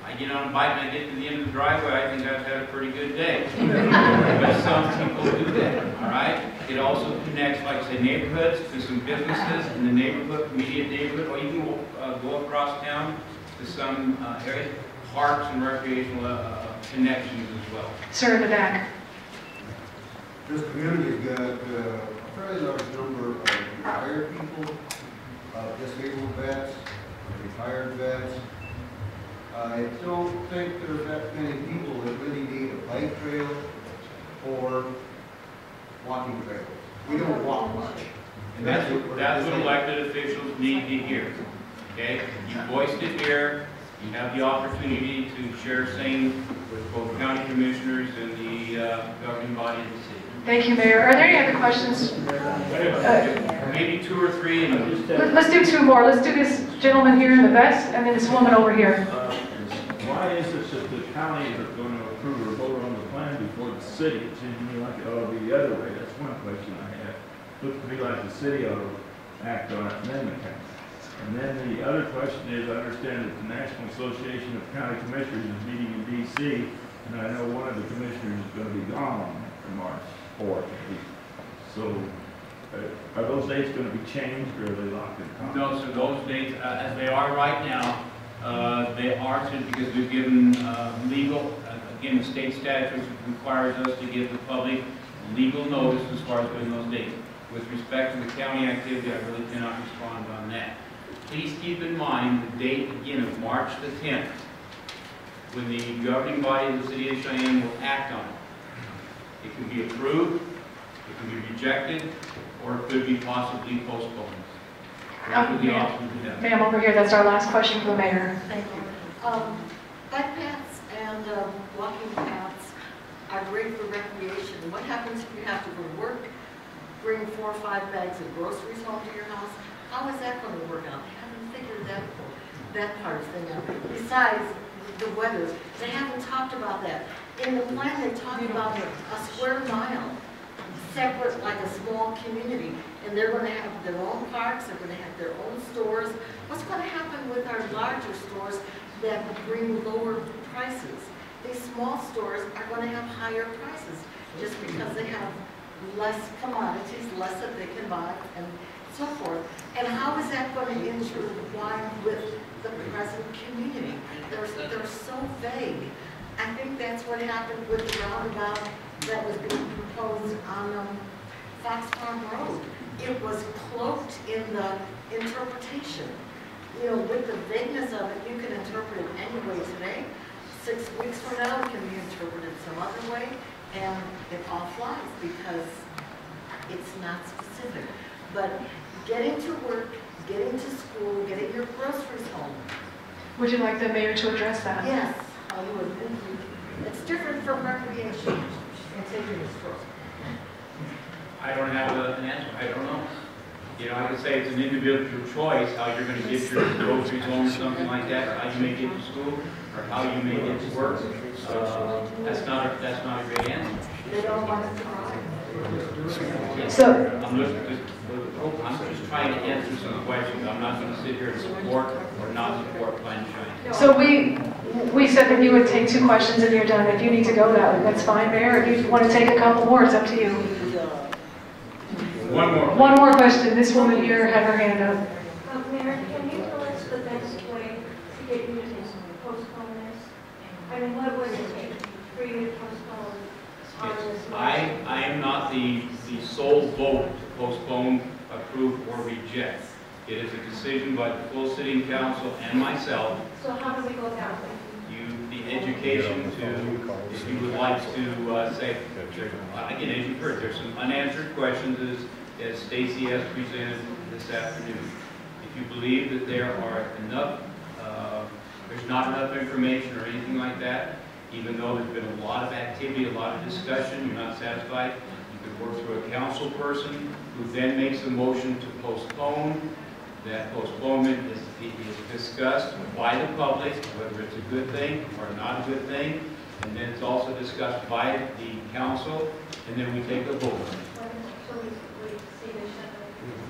I get on a bike and I get to the end of the driveway, I think I've had a pretty good day. But some people do that, all right? It also connects, like I say, neighborhoods to some businesses in the neighborhood, immediate neighborhood, or you can go across town to some areas, parks and recreational connections as well. Sir, in the back. This community's got a fairly large number of retired people, disabled vets, retired vets. I don't think there's that many people that really need a bike trail or walking trails. We don't walk much. And that's what elected officials need to hear. Okay? You voiced it here. You have the opportunity to share same with both county commissioners and the governing body of the city. Thank you, Mayor. Are there any other questions? Maybe 2 or 3. Let's do 2 more. Let's do this gentleman here in the vest, and then this woman over here. Why is it that the county is going to approve or vote on the plan before the city? It seems to me like it ought to be the other way. That's one question I have. Looks to me like the city ought to act on it and then the county. And then the other question is, I understand that the National Association of County Commissioners is meeting in D.C., and I know one of the commissioners is going to be gone on March 4th. So, are those dates going to be changed, or are they locked in time? No, so those dates, as they are right now, they are because we've given legal, again, the state statute requires us to give the public legal notice as far as doing those dates. With respect to the county activity, I really cannot respond on that. Please keep in mind the date, again, of March the 10th, when the governing body of the city of Cheyenne will act on it. It can be approved, it can be rejected, or it could be possibly postponed. Ma'am, over here, that's our last question for the mayor. Thank you. Bike paths and walking paths are great for recreation. What happens if you have to go to work, bring 4 or 5 bags of groceries home to your house? How is that going to work out? They haven't figured that part of the thing out. Besides the weather, they haven't talked about that. In the plan, they talk about a square mile, separate, like a small community, and they're going to have their own parks, they're going to have their own stores. What's going to happen with our larger stores that bring lower prices? These small stores are going to have higher prices just because they have less commodities, less that they can buy, and so forth. And how is that going to intertwine with the present community? They're so vague. I think that's what happened with the roundabout that was being proposed on Fox Farm Road. It was cloaked in the interpretation. You know, with the vagueness of it, you can interpret it any way today. 6 weeks from now, it can be interpreted some other way, and it all flies because it's not specific. But getting to work, getting to school, getting your groceries home. Would you like the mayor to address that? Yes, I would. It's different from recreation and taking a stroll. I don't have an answer. I don't know. You know, I would say it's an individual choice how you're going to get your groceries home or something like that, how you may get to school, or how you may get to work. That's not a great answer. They don't want us to drive. So, I'm just trying to answer some questions. I'm not going to sit here and support or not support PlanCheyenne. So we said that you would take 2 questions and you're done. If you need to go that's fine, Mayor. If you want to take a couple more, it's up to you. One more. One more question. This woman here had her hand up. Mayor, can you tell us the best way to get you to postpone this? I mean, what would it take for you to postpone on this? I am not the sole vote to postpone, approve, or reject. It is a decision by the full sitting council and myself. So how do we go about it? The education to, if you would like to say, again, as you've heard, there's some unanswered questions as Stacy has presented this afternoon. If you believe that there are enough, there's not enough information or anything like that, even though there's been a lot of activity, a lot of discussion, you're not satisfied, you could work through a council person who then makes a motion to postpone. That postponement is discussed by the public, whether it's a good thing or not a good thing, and then it's also discussed by the council, and then we take a vote.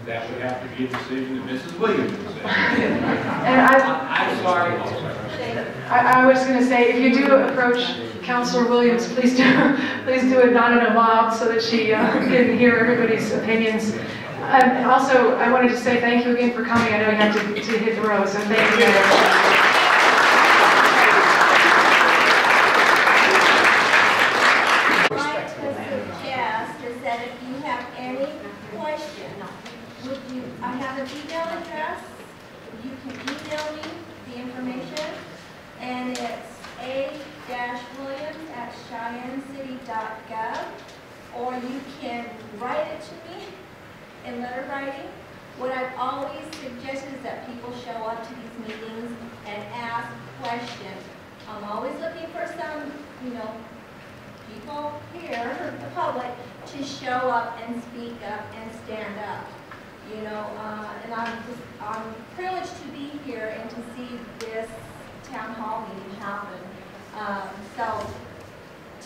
That would have to be a decision that Mrs. Williams would say. And I'm sorry. I was going to say, if you do approach Councilor Williams, please do it not in a mob so that she can hear everybody's opinions. Also, I wanted to say thank you again for coming. I know you have to hit the road, so thank you. What I'd like to suggest is that if you have any questions, I have an email address. You can email me the information, and it's a-williams@cheyenncity.gov, or you can write it to me in letter writing. What I've always suggested is that people show up to these meetings and ask questions. I'm always looking for some, people here, the public, to show up and speak up and stand up. And I'm privileged to be here and to see this town hall meeting happen. So,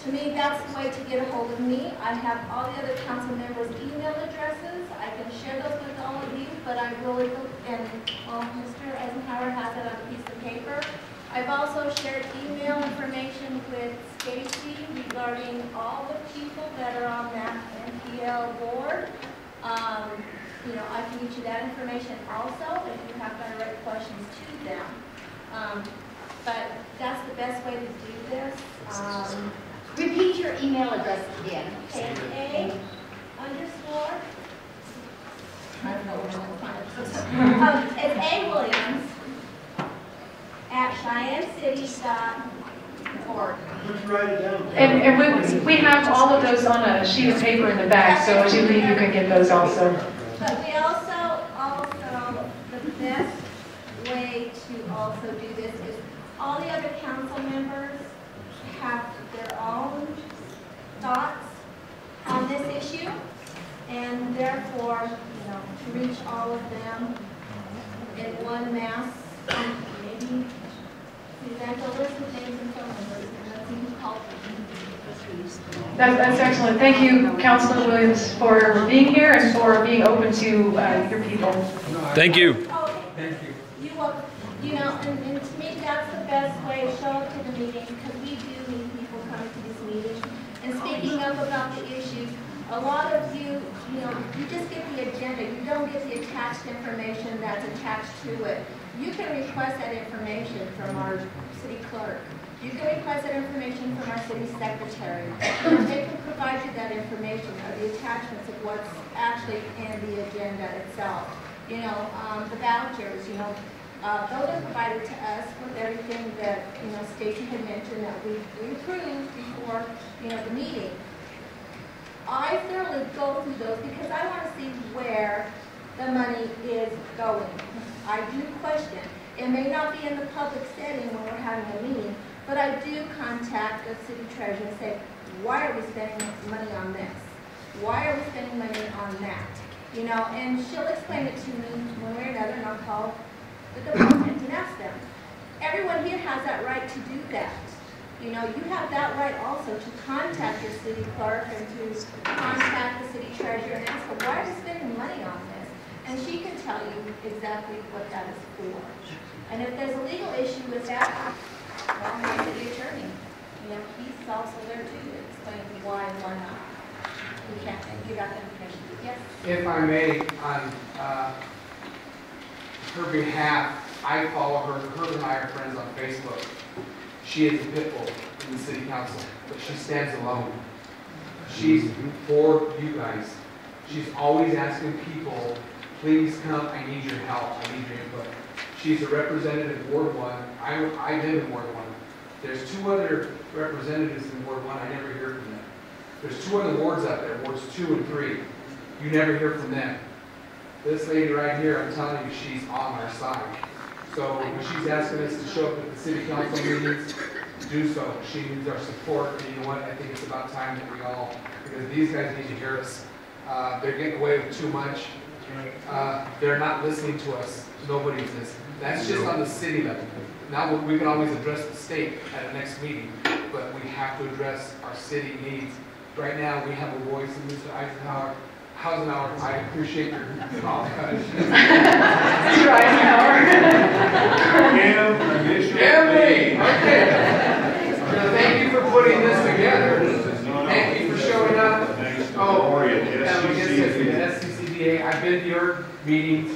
to me, that's the way to get a hold of me. I have all the other council members' email addresses. I can share those with all of you, but I really, Mr. Eisenhower has it on a piece of paper. I've also shared email information with Stacy regarding all the people that are on that NPL board. I can get you that information also if you have direct questions to them. But that's the best way to do this. Repeat your email address again. Okay, I don't know where I'm going to find it. It's a.williams@cheyenncity.org. Let's write it down. And we have all of those on a sheet of paper in the back, so as you leave, you can get those also. But we also, the best way to also do this is all the other council members have their own thoughts on this issue, and therefore, to reach all of them in one mass, maybe present a list of names and phone numbers, and let's see who called them. That's excellent. Thank you, Councilor Williams, for being here and for being open to your people. Thank you. Thank you. And to me, that's the best way to show up to the meeting, because we do need people coming to this meeting and speaking up about the issues. A lot of you, you just get the agenda. You don't get the attached information that's attached to it. You can request that information from our city clerk. You can request that information from our city secretary. They can provide you that information or the attachments of what's actually in the agenda itself. The vouchers, those are provided to us with everything that, Stacy had mentioned that we approved before, the meeting. I thoroughly go through those because I want to see where the money is going. I do question. It may not be in the public setting when we're having a meeting, but I do contact the city treasurer and say, why are we spending money on this? Why are we spending money on that? And she'll explain it to me one way or another, and I'll call the department and ask them. Everyone here has that right to do that. You have that right also to contact your city clerk and to contact the city treasurer and ask them, why are we spending money on this? And she can tell you exactly what that is for. And if there's a legal issue with that, well, go to the attorney. You know, he's also there too to explain why and why not. We can't give out that information. Yes? If I may, on her behalf, I follow her. Her and I are friends on Facebook. She is a pit bull in the city council, but she stands alone. She's for you guys. She's always asking people, please come, I need your help, I need your input. She's a representative in Ward 1. I live in Ward 1. There's 2 other representatives in Ward 1. I never hear from them. There's 2 other wards out there, Wards 2 and 3. You never hear from them. This lady right here, I'm telling you, she's on our side. So when she's asking us to show up at the city council meetings, do so. She needs our support. And you know what? I think it's about time that we all, because these guys need to hear us. They're getting away with too much. They're not listening to us. Nobody's listening. That's just on the city level. Now we can always address the state at the next meeting, but we have to address our city needs. Right now, we have a voice in Mr. Eisenhower. I appreciate your call. Mr. Eisenhower. Okay. So thank you for putting this together. Thank you for showing up. SCCDA, I've been to your meetings.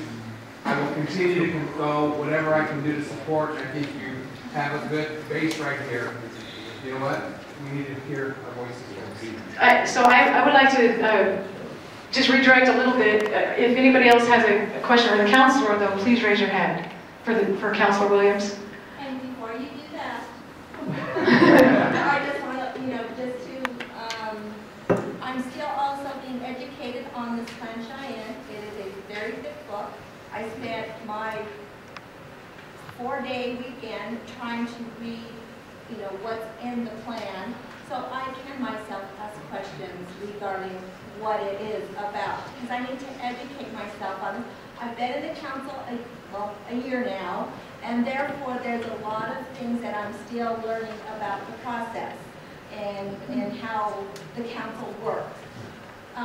I will continue to go whatever I can do to support. I think you have a good base right here. You know what? We need to hear our voices. So I would like to just redirect a little bit. If anybody else has a question for the counselor, though, please raise your hand for Counselor Williams. And before you do that, I just want to, I'm still also being educated on this PlanCheyenne. It is a very thick book. I spent my 4-day weekend trying to read, what's in the plan, so I can myself ask questions regarding what it is about, because I need to educate myself on it. I've been in the council a year now, and therefore there's a lot of things that I'm still learning about the process and how the council works.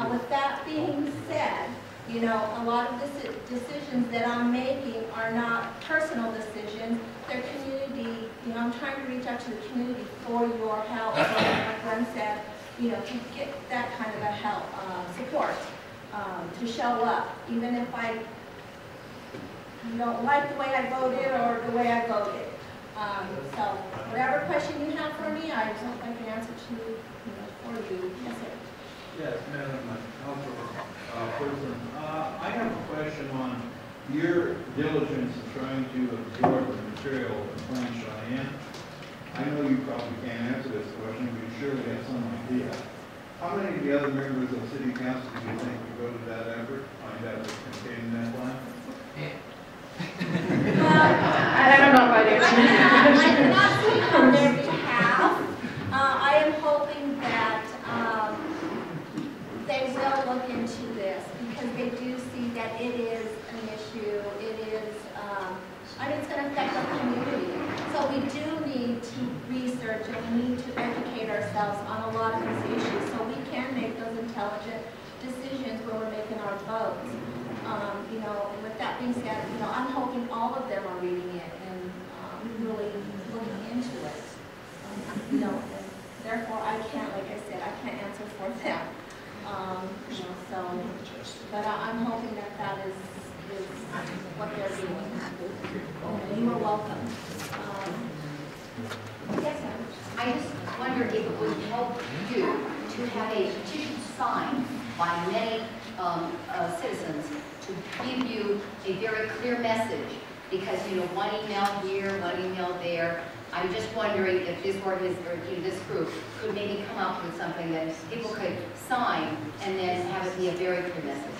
With that being said, a lot of the decisions that I'm making are not personal decisions. They're community, I'm trying to reach out to the community for your help. Like Glenn said, to get that kind of a help, support, to show up, even if you don't like the way I voted or the way I voted. So whatever question you have for me, I just hope I can answer for you. Yes, sir. Yes, Madam Councilperson. I have a question on your diligence in trying to absorb the material of PlanCheyenne. I know you probably can't answer this question, but you surely have some idea. How many of the other members of City Council do you think would go to that effort, find out what's contained in that plan? I don't know if I do. I cannot speak on their behalf. I am hoping that they will look into this, because they do see that it is an issue. It is, it's going to affect the community. So we do need to research and we need to educate ourselves on a lot of these issues so we can make those intelligent decisions when we're making our votes. And with that being said, I'm hoping all of them are reading it and really looking into it. And therefore I can't, like I said, I can't answer for them. But I'm hoping that is what they're doing. And you are welcome. Yes, ma'am. I just wonder if it would help you to have a petition signed by many citizens to give you a very clear message, because one email here, one email there. I'm just wondering if this this group could maybe come up with something that people could sign and then have it be a very clear message.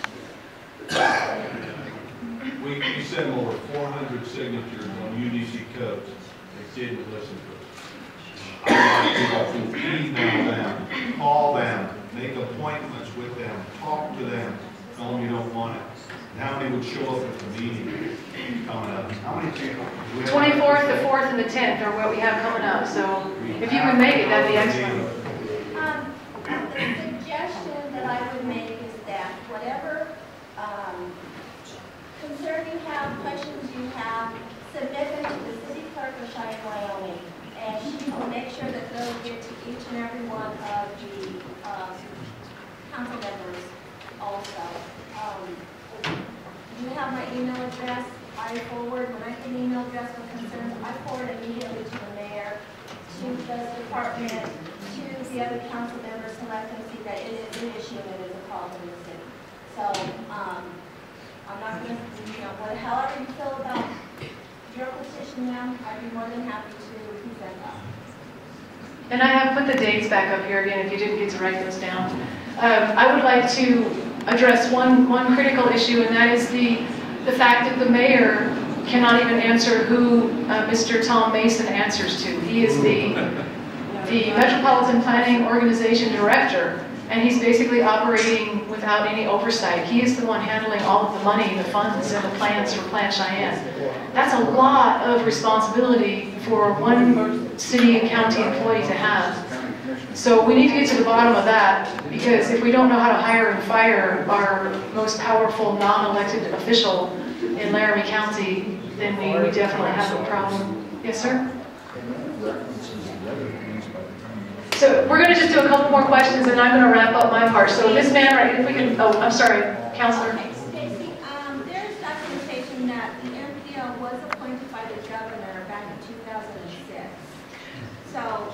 We sent over 400 signatures on UDC codes. They didn't listen to us. I want people to email them, call them, make appointments with them, talk to them, tell them you don't want it. And how many would show up at the meeting coming up? How many people? 24th, the 4th, and the 10th are what we have coming up. So if you can make it, that'd be excellent. The suggestion that I would make is that whatever if you have questions you have, submit them to the city clerk of Cheyenne, Wyoming, and she will make sure that those get to each and every one of the council members also. You have my email address. I forward, when I get an email address with concerns, I forward immediately to the mayor, to the department, to the other council members to let them see that it is an issue and it is a problem in the city. So, I'm not going to, however you feel about your petition, ma'am, I'd be more than happy to present that. And I have put the dates back up here again if you didn't get to write those down. I would like to address one critical issue, and that is the fact that the mayor cannot even answer who Mr. Tom Mason answers to. He is the Metropolitan Planning Organization Director, and he's basically operating without any oversight. He is the one handling all of the money, the funds, and the plans for PlanCheyenne. That's a lot of responsibility for one city and county employee to have. So we need to get to the bottom of that, because if we don't know how to hire and fire our most powerful non-elected official in Laramie County, then we definitely have a problem. Yes, sir? So we're going to just do a couple more questions, and I'm going to wrap up my part. So this man, right, if we can, oh, I'm sorry, Counselor. Okay, Stacy, there's documentation that the MPO was appointed by the governor back in 2006. So,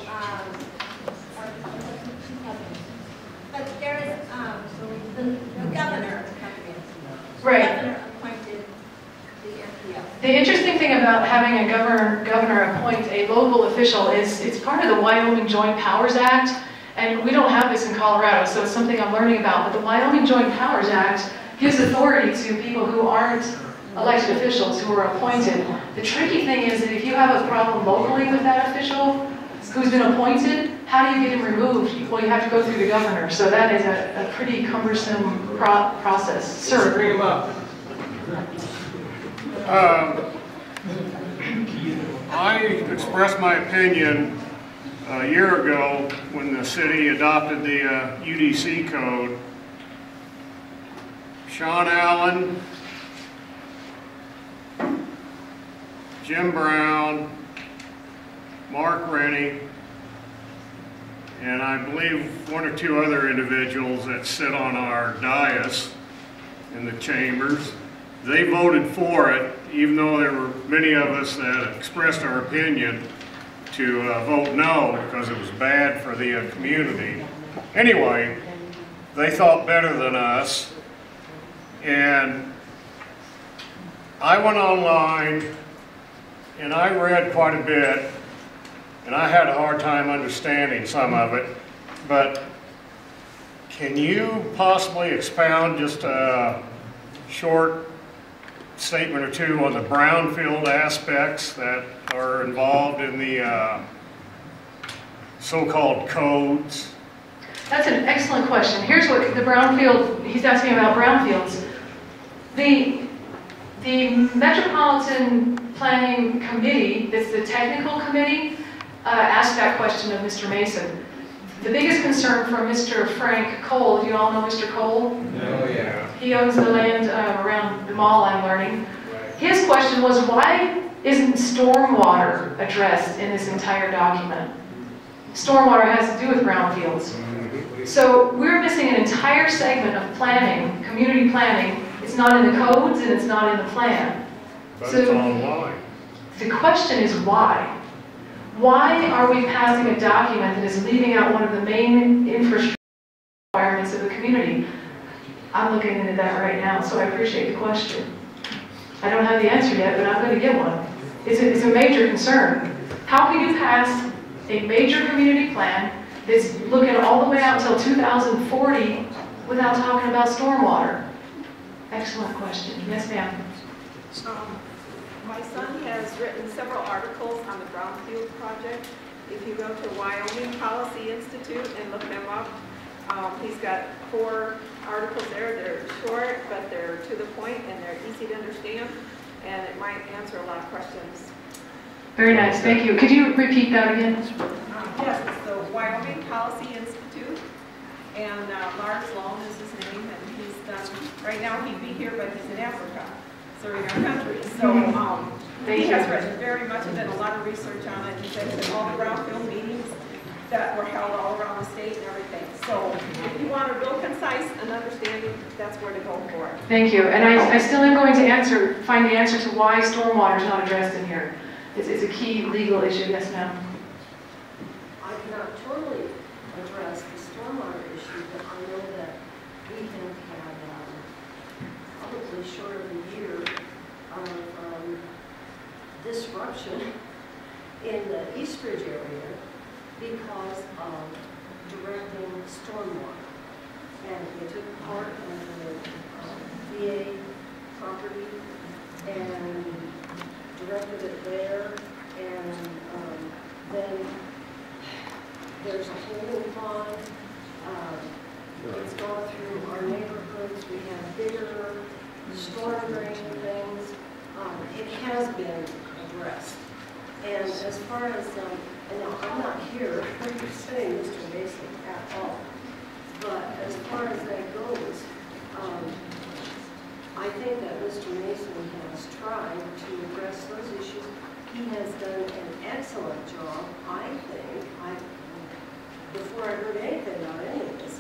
but there is the governor, right. The governor appointed the MPO. The interesting thing about having a governor appoint a local official is it's part of the Wyoming Joint Powers Act, and we don't have this in Colorado, so it's something I'm learning about. But the Wyoming Joint Powers Act gives authority to people who aren't elected officials, who are appointed. The tricky thing is that if you have a problem locally with that official who's been appointed, how do you get him removed? Well, you have to go through the governor, so that is a pretty cumbersome process. Sir? Bring him up. I expressed my opinion a year ago when the city adopted the UDC code. Sean Allen, Jim Brown, Mark Rennie, and I believe one or two other individuals that sit on our dais in the chambers. They voted for it, even though there were many of us that expressed our opinion to vote no because it was bad for the community. Anyway, they thought better than us, and I went online and I read quite a bit, and I had a hard time understanding some of it, but can you possibly expound just a short statement or two on the brownfield aspects that are involved in the so-called codes? That's an excellent question. Here's what the brownfield, he's asking about brownfields. The Metropolitan Planning Committee, that's the technical committee, asked that question of Mr. Mason. The biggest concern from Mr. Frank Cole, do you all know Mr. Cole? Oh, yeah. He owns the land around the mall, I'm learning. His question was, why isn't stormwater addressed in this entire document? Stormwater has to do with brownfields. So we're missing an entire segment of planning, community planning. It's not in the codes and it's not in the plan. But so it's online. The question is why? Why are we passing a document that is leaving out one of the main infrastructure requirements of the community? I'm looking into that right now, so I appreciate the question. I don't have the answer yet, but I'm going to get one. It's a major concern. How can you pass a major community plan that's looking all the way out until 2040 without talking about stormwater? Excellent question. Yes, ma'am. My son has written several articles on the Brownfield project. If you go to Wyoming Policy Institute and look them up, he's got 4 articles there. They're short, but they're to the point and they're easy to understand, and it might answer a lot of questions. Very nice, thank you. Could you repeat that again? Yes, it's the Wyoming Policy Institute, and Lars Lohm is his name, and he's done, right now he'd be here, but he's in Africa. serving our country. So he has written very much of it, a lot of research on it. He's been to all the brownfield meetings that were held all around the state and everything. So if you want a real concise and understanding, that's where to go for it. Thank you. And I still am going to find the answer to why stormwater is not addressed in here. It's a key legal issue. Yes, ma'am. I cannot totally address the stormwater issue, but I know that we have had probably short of a year of disruption in the East Ridge area because of directing stormwater. And they took part of the VA property and directed it there, and then there's a holding pond. It's gone through our neighborhoods. We have bigger storm drain things. It has been addressed. And as far as, and now I'm not here representing Mr. Mason at all, but as far as that goes, I think that Mr. Mason has tried to address those issues. He has done an excellent job, I think. Before I heard anything about any of this,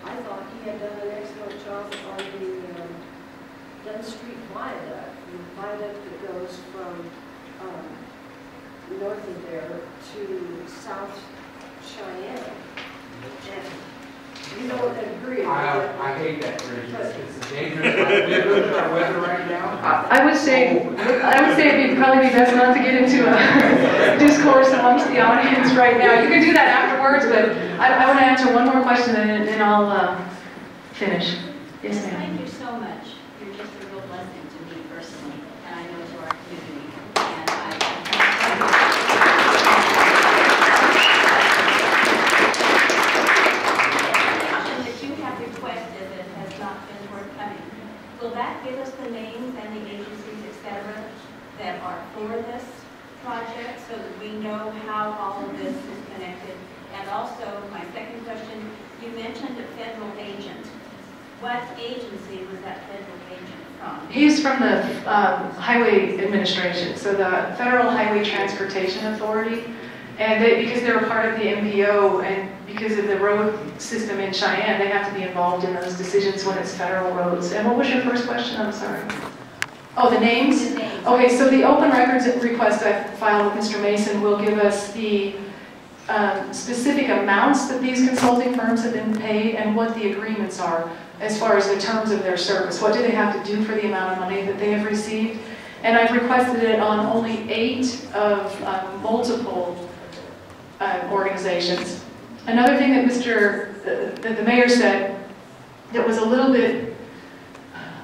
I thought he had done an excellent job on the Dunn Street Viaduct, the viaduct that goes from north of there to South Cheyenne. And you don't agree. I hate that bridge. It's dangerous. With our weather right now. I would say it'd probably be best not to get into a discourse amongst the audience right now. You can do that afterwards, but I want to answer one more question and then I'll finish. Yes, ma'am. Thank you so much. You're just a real blessing to me personally, and I know to our community. And that you have requested that has not been forthcoming. Will that give us the names and the agencies, etc., that are for this project, so that we know how all of this is connected? And also, my second question, you mentioned a federal agent. What agency was that federal agent from? He's from the Highway Administration, so the Federal Highway Transportation Authority. And because they're a part of the MPO and because of the road system in Cheyenne, they have to be involved in those decisions when it's federal roads. And what was your first question? I'm sorry. Oh, the names? The names. Okay, so the open records request I filed with Mr. Mason will give us the specific amounts that these consulting firms have been paid and what the agreements are as far as the terms of their service. What do they have to do for the amount of money that they have received? And I've requested it on only 8 of multiple organizations. Another thing that the mayor said that was a little bit,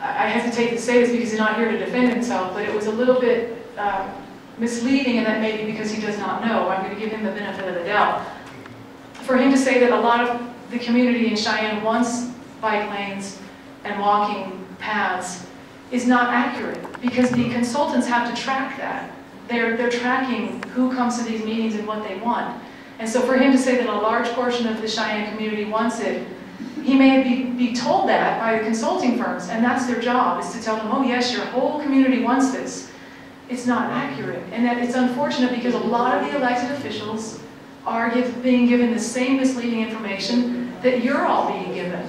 I hesitate to say this because he's not here to defend himself, but it was a little bit misleading, and that may be because he does not know. I'm going to give him the benefit of the doubt. For him to say that a lot of the community in Cheyenne wants bike lanes and walking paths is not accurate, because the consultants have to track that. They're tracking who comes to these meetings and what they want. And so for him to say that a large portion of the Cheyenne community wants it, he may be told that by the consulting firms, and that's their job, is to tell them, oh yes, your whole community wants this. It's not accurate, and that it's unfortunate because a lot of the elected officials are being given the same misleading information that you're all being given.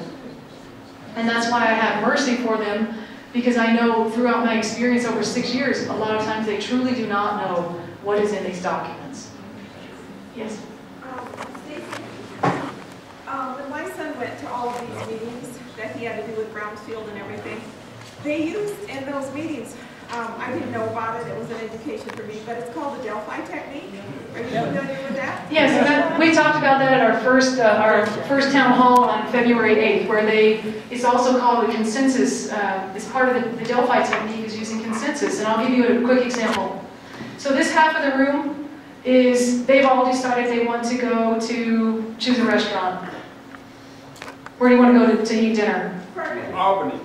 And that's why I have mercy for them, because I know throughout my experience over 6 years, a lot of times they truly do not know what is in these documents. Yes? Stacy, when my son went to all of these meetings that he had to do with Brownfield and everything, they used in those meetings, I didn't know about it, it was an education for me, but it's called the Delphi technique. Are you familiar with that? Yes, we talked about that at our first town hall on February 8th, where it's also called the consensus. It's part of the Delphi technique is using consensus, and I'll give you a quick example. So this half of the room they've all decided they want to go to choose a restaurant. Where do you want to go to eat dinner? Albany.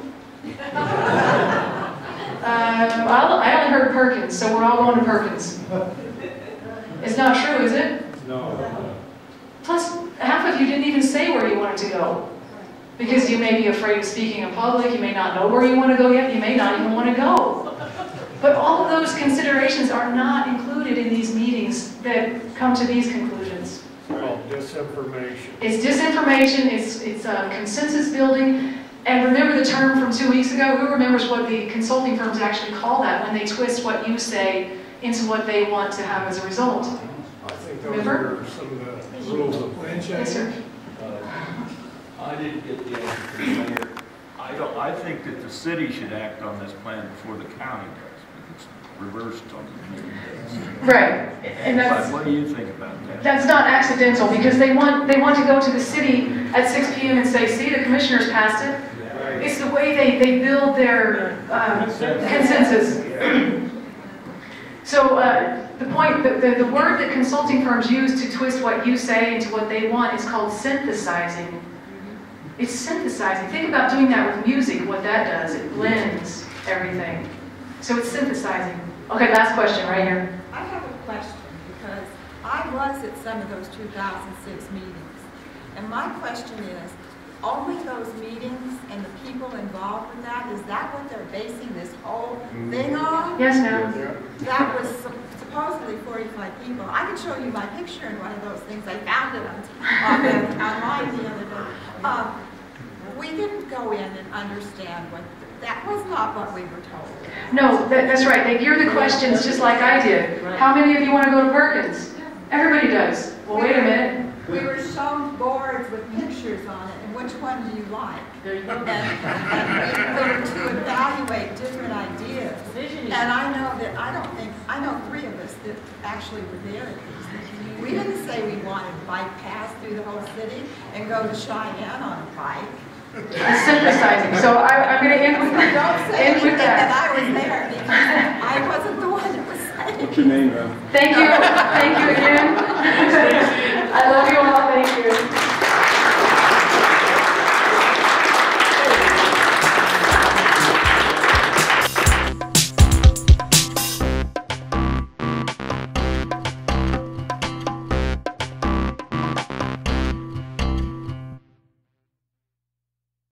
I only heard Perkins, so we're all going to Perkins. It's not true, is it? No. Plus, half of you didn't even say where you wanted to go. Because you may be afraid of speaking in public, you may not know where you want to go yet, you may not even want to go. But all of those considerations are not included in these meetings that come to these conclusions. Called disinformation. It's disinformation, it's consensus building, and remember the term from 2 weeks ago? Who remembers what the consulting firms actually call that when they twist what you say into what they want to have as a result? I think those are some of the rules of PlanCheyenne. Yes, sir. I didn't get the answer from the mayor. I think that the city should act on this plan before the county does, but it's reversed on the meeting days. Right, and that's... What do you think about that? That's not accidental, because they want to go to the city at 6 p.m. and say, see, the commissioners passed it. It's the way they build their consensus. So the point, the word that consulting firms use to twist what you say into what they want is called synthesizing. It's synthesizing. Think about doing that with music, what that does. It blends everything. So it's synthesizing. Okay, last question right here. I have a question because I was at some of those 2006 meetings. And my question is, only those meetings and the people involved with that, is that what they're basing this whole thing on? Yes, ma'am. That was supposedly 45 people. I can show you my picture in one of those things. I found it online the other day. We didn't go in and understand what, that was not what we were told. No, that's right. They gear the questions just like I did. How many of you want to go to Perkins? Everybody does. Well, wait a minute. We were shown boards with pictures on it, and which one do you like? There you go. And we were to evaluate different ideas. And I know 3 of us that actually were there at these meetings. We didn't say we wanted to bike pass through the whole city and go to Cheyenne on a bike. It's synthesizing. So I'm going to end with that. Don't say anything that I was there, because I wasn't the one that was saying. What's your name, man? Thank you. Thank you again.